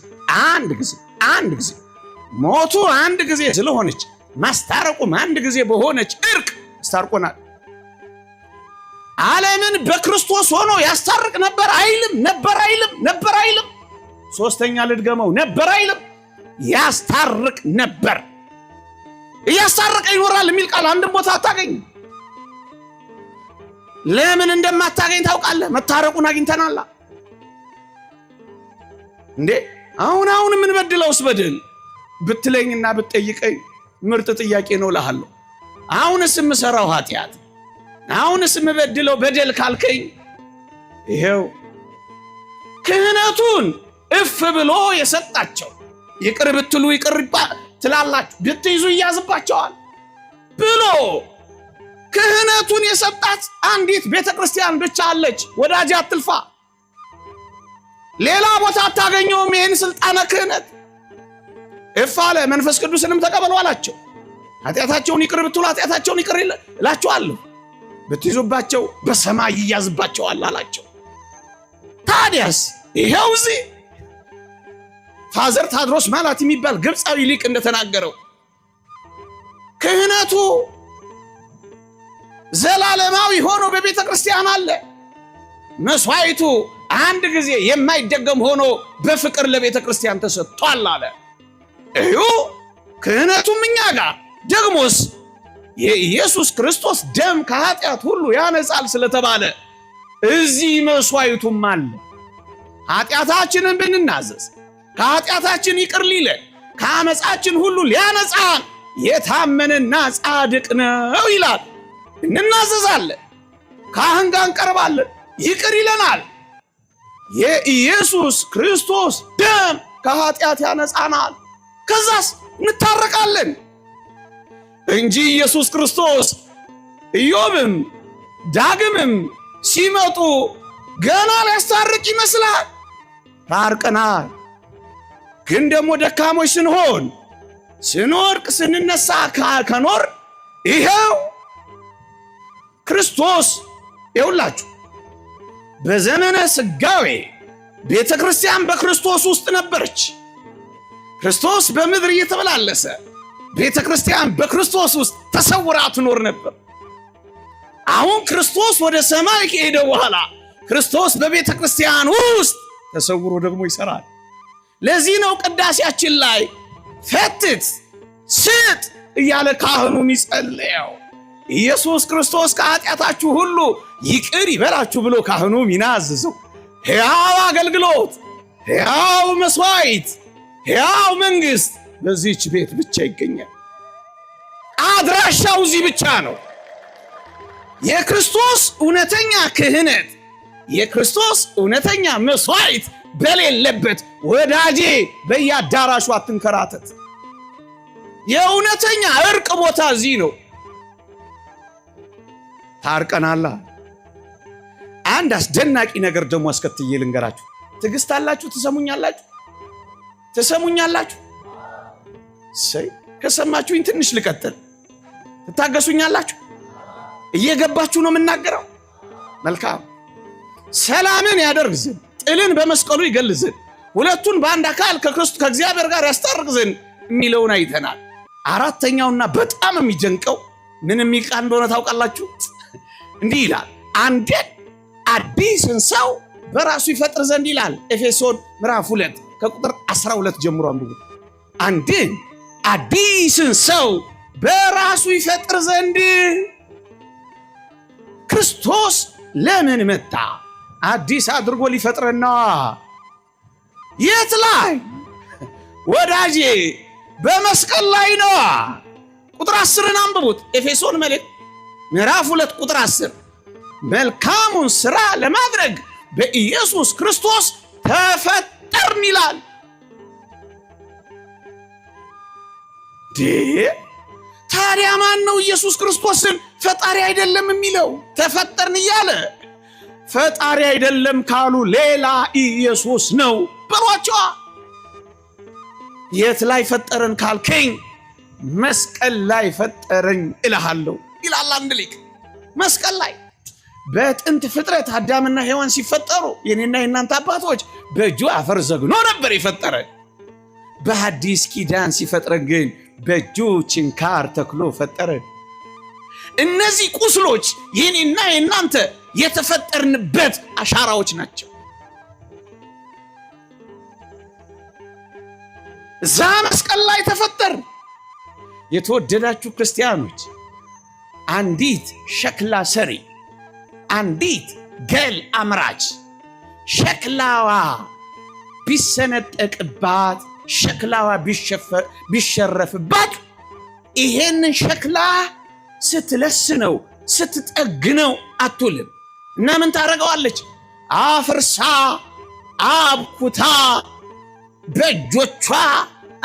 ሞቱ አንድ ጊዜ ስለሆነች ማስታረቁም አንድ ጊዜ በሆነች እርቅ አስታርቆናል። ዓለምን በክርስቶስ ሆኖ ያስታርቅ ነበር አይልም። ሶስተኛ ልድገመው፣ ነበር አይልም፣ ያስታርቅ ነበር። እያስታረቀ ይኖራል የሚል ቃል አንድም ቦታ አታገኝ። ለምን እንደማታገኝ ታውቃለህ? መታረቁን አግኝተናል እንዴ። አሁን ምን በድለውስ በደል ብትለኝና ብትጠይቀኝ ምርጥ ጥያቄ ነው እልሃለሁ። አሁንስ የምሰራው ኃጢአት፣ አሁንስ የምበድለው በደል ካልከኝ ይሄው ክህነቱን እፍ ብሎ የሰጣቸው ይቅር ብትሉ ይቅር ትላላችሁ፣ ብትይዙ ይያዝባቸዋል ብሎ ክህነቱን የሰጣት አንዲት ቤተክርስቲያን ብቻ አለች። ወዳጅ አትልፋ፣ ሌላ ቦታ አታገኘውም ይህን ስልጣነ ክህነት። እፍ አለ። መንፈስ ቅዱስንም ተቀበሉ አላቸው። ኃጢአታቸውን ይቅር ብትሉ ኃጢአታቸውን ይቅር እላቸዋለሁ፣ ብትይዙባቸው በሰማይ ይያዝባቸዋል አላቸው። ታዲያስ ይሄው እዚህ ፋዘር ታድሮስ ማለት የሚባል ግብፃዊ ሊቅ እንደተናገረው ክህነቱ ዘላለማዊ ሆኖ በቤተ ክርስቲያን አለ። መስዋዕቱ አንድ ጊዜ የማይደገም ሆኖ በፍቅር ለቤተ ክርስቲያን ተሰጥቷል አለ። እዩ ክህነቱም እኛ ጋር ደግሞስ የኢየሱስ ክርስቶስ ደም ከኃጢአት ሁሉ ያነጻል ስለተባለ እዚህ መስዋዕቱም አለ። ኃጢአታችንን ብንናዘዝ ከኃጢአታችን ይቅር ሊለን ከአመፃችን ሁሉ ሊያነጻን የታመነና ጻድቅ ነው ይላል። እንናዘዛለን፣ ካህን ጋር እንቀርባለን፣ ይቅር ይለናል። የኢየሱስ ክርስቶስ ደም ከኃጢአት ያነጻናል። ከዛስ እንታረቃለን እንጂ ኢየሱስ ክርስቶስ ኢዮብም ዳግምም ሲመጡ ገና ሊያስታርቅ ይመስላል። ታርቀናል። ግን ደግሞ ደካሞች ስንሆን ስንወድቅ ስንነሳ ከኖር ይሄው ክርስቶስ ይውላችሁ በዘመነ ስጋዌ ቤተ ክርስቲያን በክርስቶስ ውስጥ ነበረች። ክርስቶስ በምድር እየተመላለሰ ቤተ ክርስቲያን በክርስቶስ ውስጥ ተሰውራ ትኖር ነበር። አሁን ክርስቶስ ወደ ሰማይ ከሄደ በኋላ ክርስቶስ በቤተ ክርስቲያን ውስጥ ተሰውሮ ደግሞ ይሰራል። ለዚህ ነው ቅዳሴያችን ላይ ፈትት ስጥ እያለ ካህኑ የሚጸልየው። ኢየሱስ ክርስቶስ ከኃጢአታችሁ ሁሉ ይቅር ይበላችሁ ብሎ ካህኑ የሚናዝዘው ሕያው አገልግሎት፣ ሕያው መስዋዕት፣ ሕያው መንግሥት በዚህች ቤት ብቻ ይገኛል። አድራሻው እዚህ ብቻ ነው። የክርስቶስ እውነተኛ ክህነት፣ የክርስቶስ እውነተኛ መስዋዕት በሌለበት ወዳጄ በየአዳራሹ አትንከራተት። የእውነተኛ እርቅ ቦታ እዚህ ነው። ታርቀናላ። አንድ አስደናቂ ነገር ደግሞ አስከትዬ ልንገራችሁ። ትዕግስት አላችሁ? ትሰሙኛላችሁ? ትሰሙኛላችሁ? ሰይ ከሰማችሁኝ ትንሽ ልቀጥል። ትታገሱኛላችሁ? እየገባችሁ ነው የምናገረው? መልካም። ሰላምን ያደርግ ዘንድ ጥልን በመስቀሉ ይገል ዘንድ ሁለቱን በአንድ አካል ከእግዚአብሔር ጋር ያስታርቅ ዘንድ የሚለውን አይተናል። አራተኛውና በጣም የሚደንቀው ምን የሚል ቃል እንደሆነ ታውቃላችሁ? እንዲህ ይላል፣ አንድን አዲስን ሰው በራሱ ይፈጥር ዘንድ ይላል። ኤፌሶን ምዕራፍ 2 ከቁጥር 12 ጀምሮ አንብቡ። አንድን አዲስን ሰው በራሱ ይፈጥር ዘንድ ክርስቶስ ለምን መጣ? አዲስ አድርጎ ሊፈጥረና የት ላይ ወዳጄ? በመስቀል ላይ ነው። ቁጥር 10ን አንብቡት። ኤፌሶን መልእክት ምዕራፍ 2 ቁጥር 10 መልካሙን ሥራ ለማድረግ በኢየሱስ ክርስቶስ ተፈጠርን ይላል። ታዲያ ማን ነው ኢየሱስ ክርስቶስን ፈጣሪ አይደለም የሚለው? ተፈጠርን እያለ ፈጣሪ አይደለም ካሉ ሌላ ኢየሱስ ነው በሏቸዋ። የት ላይ ፈጠረን ካልከኝ መስቀል ላይ ፈጠረኝ እልሃለሁ ይላል አንድ ሊቅ። መስቀል ላይ በጥንት ፍጥረት አዳምና ሔዋን ሲፈጠሩ የኔና የናንተ አባቶች በእጁ አፈር ዘግኖ ነበር የፈጠረን። በሐዲስ ኪዳን ሲፈጥረን ግን በእጁ ችንካር ተክሎ ፈጠረን። እነዚህ ቁስሎች የኔና የናንተ የተፈጠርንበት አሻራዎች ናቸው። እዛ መስቀል ላይ ተፈጠር። የተወደዳችሁ ክርስቲያኖች፣ አንዲት ሸክላ ሰሪ፣ አንዲት ገል አምራች ሸክላዋ ቢሰነጠቅባት፣ ሸክላዋ ቢሸረፍባት ይሄንን ሸክላ ስትለስነው ስትጠግነው አትውልም እና ምን ታደርገዋለች? አፍርሳ አብኩታ በእጆቿ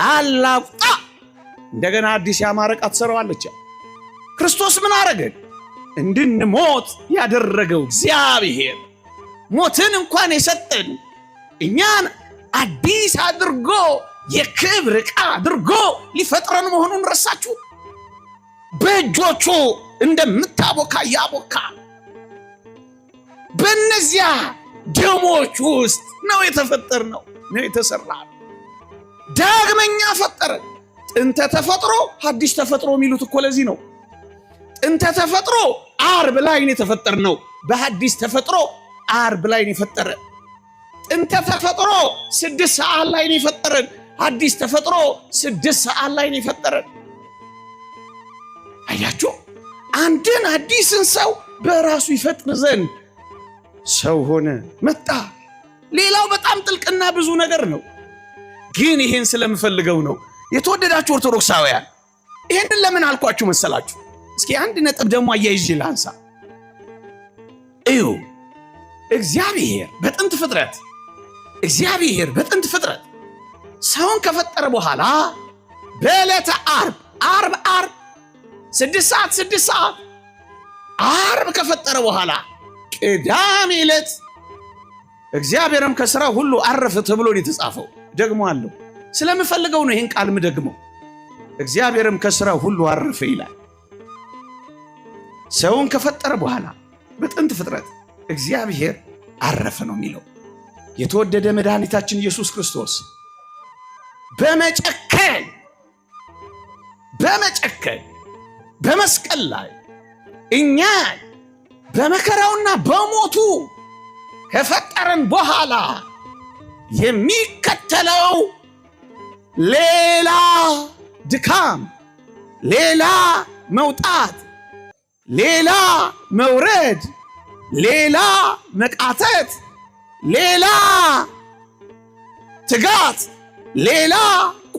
አላቅጣ እንደገና አዲስ ያማረ ዕቃ ትሰራዋለች። ክርስቶስ ምን አረገን? እንድንሞት ያደረገው እግዚአብሔር ሞትን እንኳን የሰጠን እኛን አዲስ አድርጎ የክብር ዕቃ አድርጎ ሊፈጥረን መሆኑን ረሳችሁ? በእጆቹ እንደምታቦካ ያቦካ በእነዚያ ደሞች ውስጥ ነው የተፈጠርነው፣ ነው የተሰራነው። ዳግመኛ ፈጠረን። ጥንተ ተፈጥሮ ሐዲስ ተፈጥሮ የሚሉት እኮ ለዚህ ነው። ጥንተ ተፈጥሮ ዓርብ ላይ ነው የተፈጠርነው። በሐዲስ ተፈጥሮ ዓርብ ላይ ነው የፈጠረን። ጥንተ ተፈጥሮ 6 ሰዓት ላይ ነው የፈጠረን። ሐዲስ ተፈጥሮ 6 ሰዓት ላይ ነው የፈጠረን። አያችሁ፣ አንድን አዲስን ሰው በራሱ ይፈጥር ዘንድ ሰው ሆነ፣ መጣ። ሌላው በጣም ጥልቅና ብዙ ነገር ነው፣ ግን ይሄን ስለምፈልገው ነው። የተወደዳችሁ ኦርቶዶክሳውያን ይሄንን ለምን አልኳችሁ መሰላችሁ? እስኪ አንድ ነጥብ ደግሞ አያይዤ ላንሳ። እዩ፣ እግዚአብሔር በጥንት ፍጥረት ሰውን ከፈጠረ በኋላ በዕለተ ዓርብ 6 ሰዓት ዓርብ ከፈጠረ በኋላ ቅዳሜ ዕለት እግዚአብሔርም ከሥራ ሁሉ አረፈ ተብሎ የተጻፈው። ደግሞ አለው ስለምፈልገው ነው ይህን ቃል ምደግመው። እግዚአብሔርም ከሥራ ሁሉ አረፈ ይላል። ሰውን ከፈጠረ በኋላ በጥንት ፍጥረት እግዚአብሔር አረፈ ነው የሚለው። የተወደደ መድኃኒታችን ኢየሱስ ክርስቶስ በመጨከን በመስቀል ላይ እኛን በመከራውና በሞቱ ከፈጠረን በኋላ የሚከተለው ሌላ ድካም፣ ሌላ መውጣት፣ ሌላ መውረድ፣ ሌላ መቃተት፣ ሌላ ትጋት፣ ሌላ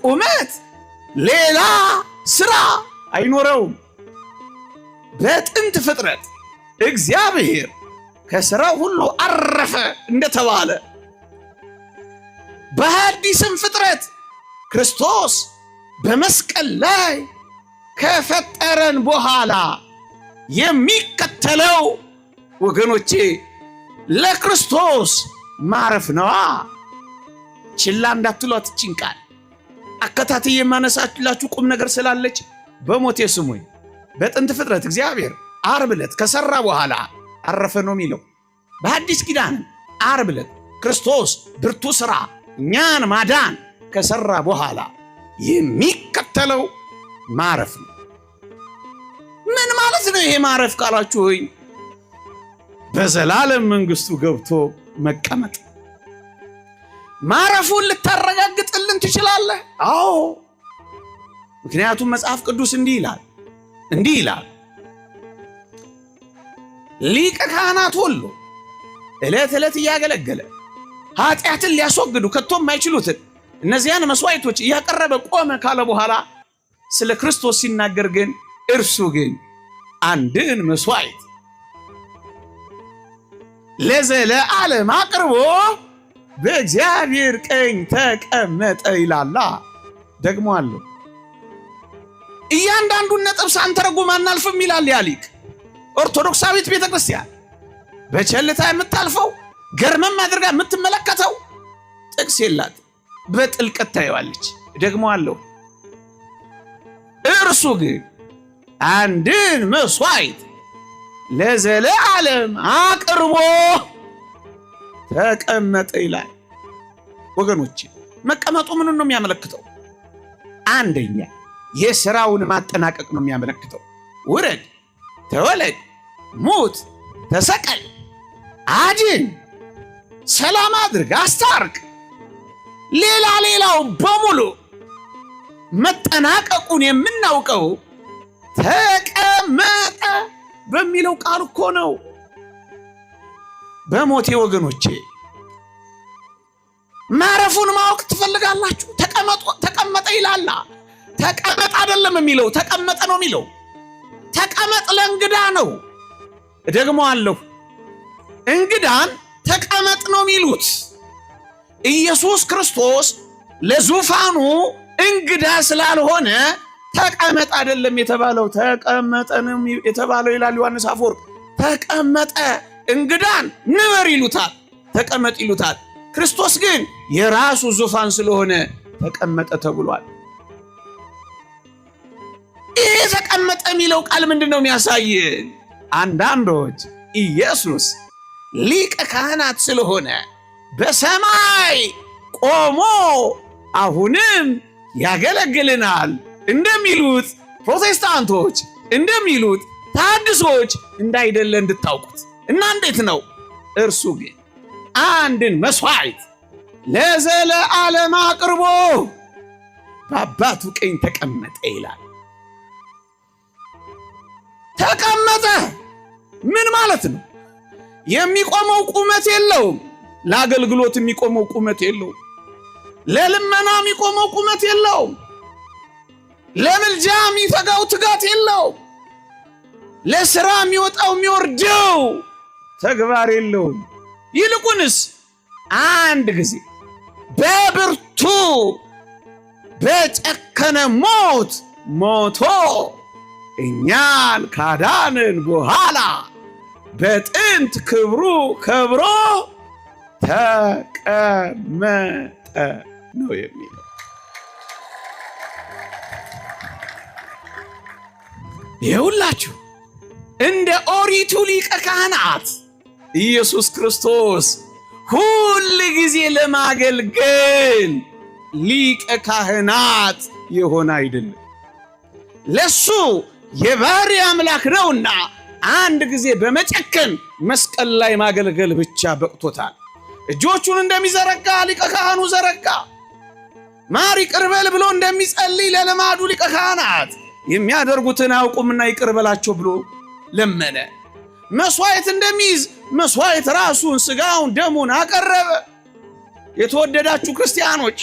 ቁመት፣ ሌላ ስራ አይኖረውም። በጥንት ፍጥረት እግዚአብሔር ከሥራው ሁሉ አረፈ እንደተባለ በሐዲስም ፍጥረት ክርስቶስ በመስቀል ላይ ከፈጠረን በኋላ የሚከተለው ወገኖቼ ለክርስቶስ ማረፍ ነዋ። ችላ እንዳትሏት እቺን ቃል አከታትዬ የማነሳላችሁ ቁም ነገር ስላለች በሞቴ ስሙኝ። በጥንት ፍጥረት እግዚአብሔር ዓርብ ዕለት ከሰራ በኋላ አረፈ ነው የሚለው። በሐዲስ ኪዳን ዓርብ ዕለት ክርስቶስ ብርቱ ሥራ እኛን ማዳን ከሰራ በኋላ የሚከተለው ማረፍ ነው። ምን ማለት ነው ይሄ ማረፍ ካላችሁ ሆይ በዘላለም መንግስቱ ገብቶ መቀመጥ። ማረፉን ልታረጋግጥልን ትችላለህ? አዎ። ምክንያቱም መጽሐፍ ቅዱስ እንዲህ ይላል ሊቀ ካህናት ሁሉ ዕለት ዕለት እያገለገለ ኃጢአትን ሊያስወግዱ ከቶ የማይችሉትን እነዚያን መስዋዕቶች እያቀረበ ቆመ ካለ በኋላ ስለ ክርስቶስ ሲናገር ግን እርሱ ግን አንድን መስዋዕት ለዘለዓለም አቅርቦ በእግዚአብሔር ቀኝ ተቀመጠ ይላላ። ደግሞ አለው እያንዳንዱን ነጥብ ሳንተረጉም አናልፍም ይላል ያ ሊቅ። ኦርቶዶክሳዊት ቤተክርስቲያን በቸልታ የምታልፈው ገርመም አድርጋ የምትመለከተው ጥቅስ የላት፣ በጥልቀት ታየዋለች። ደግሞ አለው እርሱ ግን አንድን መስዋዕት ለዘለዓለም አቅርቦ ተቀመጠ ይላል። ወገኖች መቀመጡ ምኑን ነው የሚያመለክተው? አንደኛ የሥራውን ማጠናቀቅ ነው የሚያመለክተው። ውረድ፣ ተወለድ፣ ሙት፣ ተሰቀል፣ አድን፣ ሰላም አድርግ፣ አስታርቅ፣ ሌላው በሙሉ መጠናቀቁን የምናውቀው ተቀመጠ በሚለው ቃል እኮ ነው። በሞቴ ወገኖቼ ማረፉን ማወቅ ትፈልጋላችሁ? ተቀመጠ ይላላ። ተቀመጥ አይደለም የሚለው፣ ተቀመጠ ነው የሚለው። ተቀመጥ ለእንግዳ ነው። ደግሞ አለሁ እንግዳን ተቀመጥ ነው የሚሉት። ኢየሱስ ክርስቶስ ለዙፋኑ እንግዳ ስላልሆነ ተቀመጠ አይደለም የተባለው፣ ተቀመጠንም የተባለው ይላል ዮሐንስ አፈወርቅ። ተቀመጠ፣ እንግዳን ንበር ይሉታል፣ ተቀመጥ ይሉታል። ክርስቶስ ግን የራሱ ዙፋን ስለሆነ ተቀመጠ ተብሏል። ይህ ተቀመጠ የሚለው ቃል ምንድነው የሚያሳየን? አንዳንዶች ኢየሱስ ሊቀ ካህናት ስለሆነ በሰማይ ቆሞ አሁንም ያገለግልናል እንደሚሉት ፕሮቴስታንቶች፣ እንደሚሉት ታድሶች እንዳይደለ እንድታውቁት እና እንዴት ነው? እርሱ ግን አንድን መስዋዕት ለዘለዓለም አቅርቦ በአባቱ ቀኝ ተቀመጠ ይላል። ተቀመጠ ምን ማለት ነው? የሚቆመው ቁመት የለውም። ለአገልግሎት የሚቆመው ቁመት የለውም። ለልመና የሚቆመው ቁመት የለውም። ለምልጃ የሚተጋው ትጋት የለውም። ለሥራ የሚወጣው የሚወርደው ተግባር የለውም። ይልቁንስ አንድ ጊዜ በብርቱ በጨከነ ሞት ሞቶ እኛን ካዳንን በኋላ በጥንት ክብሩ ከብሮ ተቀመጠ ነው የሚለው። ይኸውላችሁ እንደ ኦሪቱ ሊቀ ካህናት ኢየሱስ ክርስቶስ ሁል ጊዜ ለማገልገል ሊቀ ካህናት የሆነ አይደለም። ለሱ የባሕርይ አምላክ ነውና አንድ ጊዜ በመጨከን መስቀል ላይ ማገልገል ብቻ በቅቶታል። እጆቹን እንደሚዘረጋ ሊቀ ካህኑ ዘረጋ። ማር ይቅር በል ብሎ እንደሚጸልይ ለልማዱ ሊቀ ካህናት የሚያደርጉትን አያውቁምና ይቅር በላቸው ብሎ ለመነ። መስዋዕት እንደሚይዝ መስዋዕት ራሱን ሥጋውን ደሙን አቀረበ። የተወደዳችሁ ክርስቲያኖች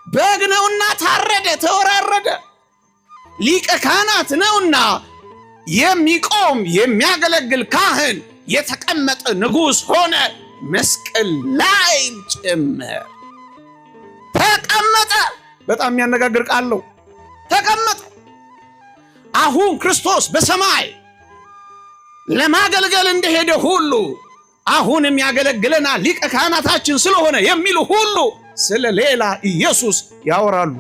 በግ ነውና ታረደ፣ ተወራረደ። ሊቀ ካህናት ነውና የሚቆም የሚያገለግል ካህን የተቀመጠ ንጉሥ ሆነ። መስቀል ላይ ጭምር ተቀመጠ። በጣም የሚያነጋግር ቃል ነው። ተቀመጠ። አሁን ክርስቶስ በሰማይ ለማገልገል እንደሄደ ሁሉ አሁንም ያገለግለናል ሊቀ ካህናታችን ስለሆነ የሚሉ ሁሉ ስለ ሌላ ኢየሱስ ያወራሉ።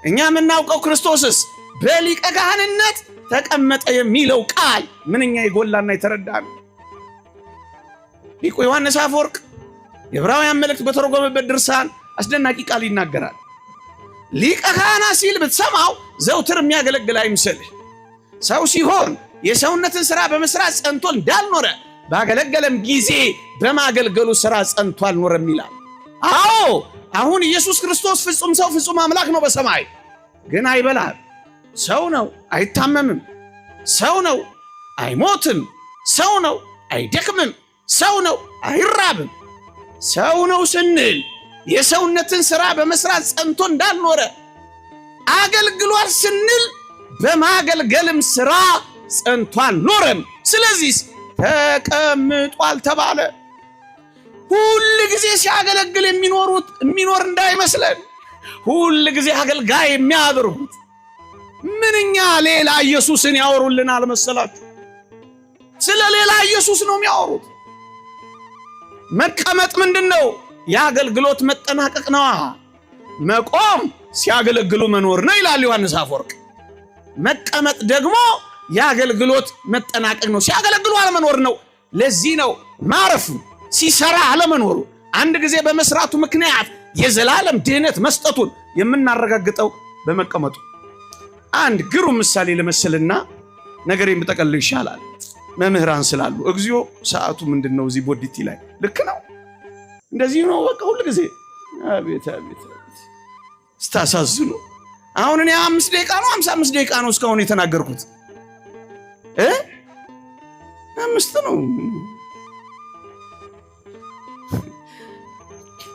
እኛ የምናውቀው ክርስቶስስ በሊቀ ካህንነት ተቀመጠ የሚለው ቃል ምንኛ የጎላና የተረዳ ነው። ሊቁ ዮሐንስ አፈወርቅ የዕብራውያን መልእክት በተረጎመበት ድርሳን አስደናቂ ቃል ይናገራል። ሊቀ ካህናት ሲል ብትሰማው ዘውትር የሚያገለግል አይምሰልህ። ሰው ሲሆን የሰውነትን ሥራ በመስራት ጸንቶ እንዳልኖረ ባገለገለም ጊዜ በማገልገሉ ሥራ ጸንቶ አልኖረም ይላል። አዎ አሁን ኢየሱስ ክርስቶስ ፍጹም ሰው ፍጹም አምላክ ነው። በሰማይ ግን አይበላም። ሰው ነው፣ አይታመምም። ሰው ነው፣ አይሞትም። ሰው ነው፣ አይደክምም። ሰው ነው፣ አይራብም። ሰው ነው ስንል የሰውነትን ሥራ በመስራት ጸንቶ እንዳልኖረ አገልግሏል ስንል በማገልገልም ሥራ ጸንቶ አልኖረም። ስለዚህ ተቀምጧል ተባለ። ሁል ጊዜ ሲያገለግል የሚኖር እንዳይመስለን፣ ሁል ጊዜ አገልጋይ የሚያደርጉት ምንኛ ሌላ ኢየሱስን ያወሩልናል መሰላችሁ? ስለ ሌላ ኢየሱስ ነው የሚያወሩት። መቀመጥ ምንድነው? የአገልግሎት መጠናቀቅ ነዋ። መቆም ሲያገለግሉ መኖር ነው ይላል ዮሐንስ አፈወርቅ። መቀመጥ ደግሞ የአገልግሎት መጠናቀቅ ነው፣ ሲያገለግሉ አለመኖር ነው። ለዚህ ነው ማረፉ ሲሰራ አለመኖሩ አንድ ጊዜ በመስራቱ ምክንያት የዘላለም ድህነት መስጠቱን የምናረጋግጠው በመቀመጡ። አንድ ግሩም ምሳሌ ለመሰልና ነገር የምጠቀልል ይሻላል። መምህራን ስላሉ እግዚኦ ሰዓቱ ምንድነው? እዚህ ቦዲቲ ላይ ልክ ነው፣ እንደዚህ ነው በቃ ሁሉ ጊዜ። አቤት አቤት ስታሳዝኑ። አሁን እኔ 5 ደቂቃ ነው 55 ደቂቃ ነው እስካሁን የተናገርኩት 5 ነው።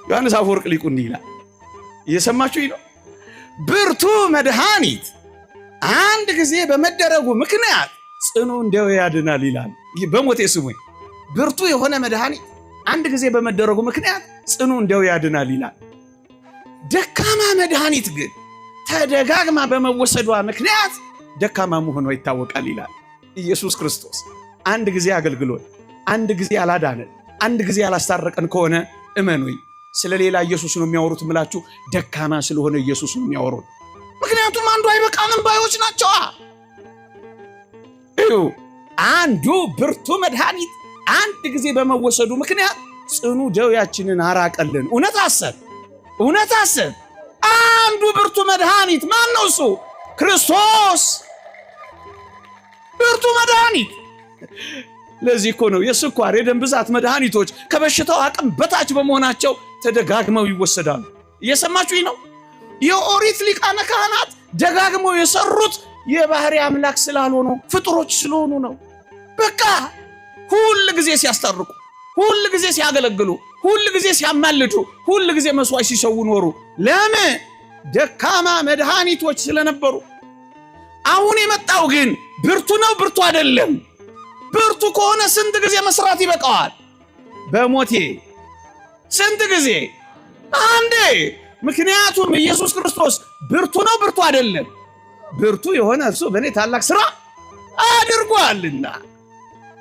ዮሐንስ አፈወርቅ ሊቁ እንዲህ ይላል፣ እየሰማችሁኝ ነው? ብርቱ መድኃኒት አንድ ጊዜ በመደረጉ ምክንያት ጽኑ ደዌ ያድናል ይላል። በሞቴ ስሙኝ። ብርቱ የሆነ መድኃኒት አንድ ጊዜ በመደረጉ ምክንያት ጽኑ ደዌ ያድናል ይላል። ደካማ መድኃኒት ግን ተደጋግማ በመወሰዷ ምክንያት ደካማ መሆኗ ይታወቃል ይላል ኢየሱስ ክርስቶስ። አንድ ጊዜ አገልግሎን፣ አንድ ጊዜ ያላዳነን፣ አንድ ጊዜ ያላስታረቀን ከሆነ እመኑኝ ስለሌላ ኢየሱስ ነው የሚያወሩት ምላችሁ ደካማ ስለሆነ ኢየሱስ ነው የሚያወሩት። ምክንያቱም አንዱ አይበቃንም ባዮች ናቸው። አንዱ ብርቱ መድኃኒት አንድ ጊዜ በመወሰዱ ምክንያት ጽኑ ደዌያችንን አራቀልን። እውነት አሰብ አንዱ ብርቱ መድኃኒት ማን ነው? እሱ ክርስቶስ ብርቱ መድኃኒት። ለዚህ እኮ ነው የስኳር የደም ብዛት መድኃኒቶች ከበሽታው አቅም በታች በመሆናቸው ተደጋግመው ይወሰዳሉ። እየሰማችሁኝ ነው? የኦሪት ሊቃነ ካህናት ደጋግመው የሰሩት የባህሪ አምላክ ስላልሆኑ ፍጡሮች ስለሆኑ ነው። በቃ ሁል ጊዜ ሲያስታርቁ፣ ሁል ጊዜ ሲያገለግሉ፣ ሁል ጊዜ ሲያማልዱ፣ ሁል ጊዜ መስዋዕት ሲሰው ኖሩ። ለምን? ደካማ መድኃኒቶች ስለነበሩ። አሁን የመጣው ግን ብርቱ ነው ብርቱ አይደለም? ብርቱ ከሆነ ስንት ጊዜ መስራት ይበቃዋል? በሞቴ ስንት ጊዜ? አንዴ። ምክንያቱም ኢየሱስ ክርስቶስ ብርቱ ነው ብርቱ አይደለም? ብርቱ የሆነ እርሱ በእኔ ታላቅ ሥራ አድርጓልና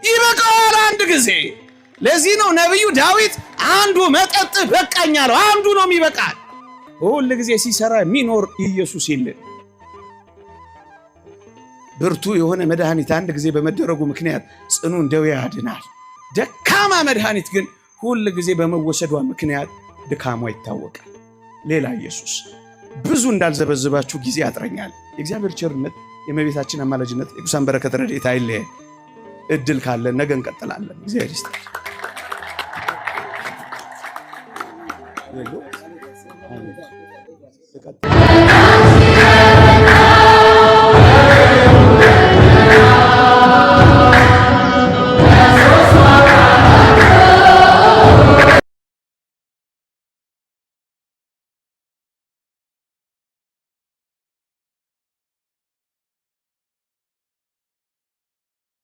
ይበቃዋል አንድ ጊዜ። ለዚህ ነው ነቢዩ ዳዊት አንዱ መጠጥ በቃኝ አለው። አንዱ ነው የሚበቃል። ሁል ጊዜ ሲሰራ የሚኖር ኢየሱስ የለም። ብርቱ የሆነ መድኃኒት አንድ ጊዜ በመደረጉ ምክንያት ጽኑን ደዌ ያድናል። ደካማ መድኃኒት ግን ሁል ጊዜ በመወሰዷ ምክንያት ድካሟ ይታወቃል። ሌላ ኢየሱስ። ብዙ እንዳልዘበዝባችሁ ጊዜ ያጥረኛል። የእግዚአብሔር ቸርነት፣ የእመቤታችን አማላጅነት፣ የቅዱሳን በረከት ረድኤት አይለየን። እድል ካለን ነገ እንቀጥላለን። እግዚአብሔር ይስጥ።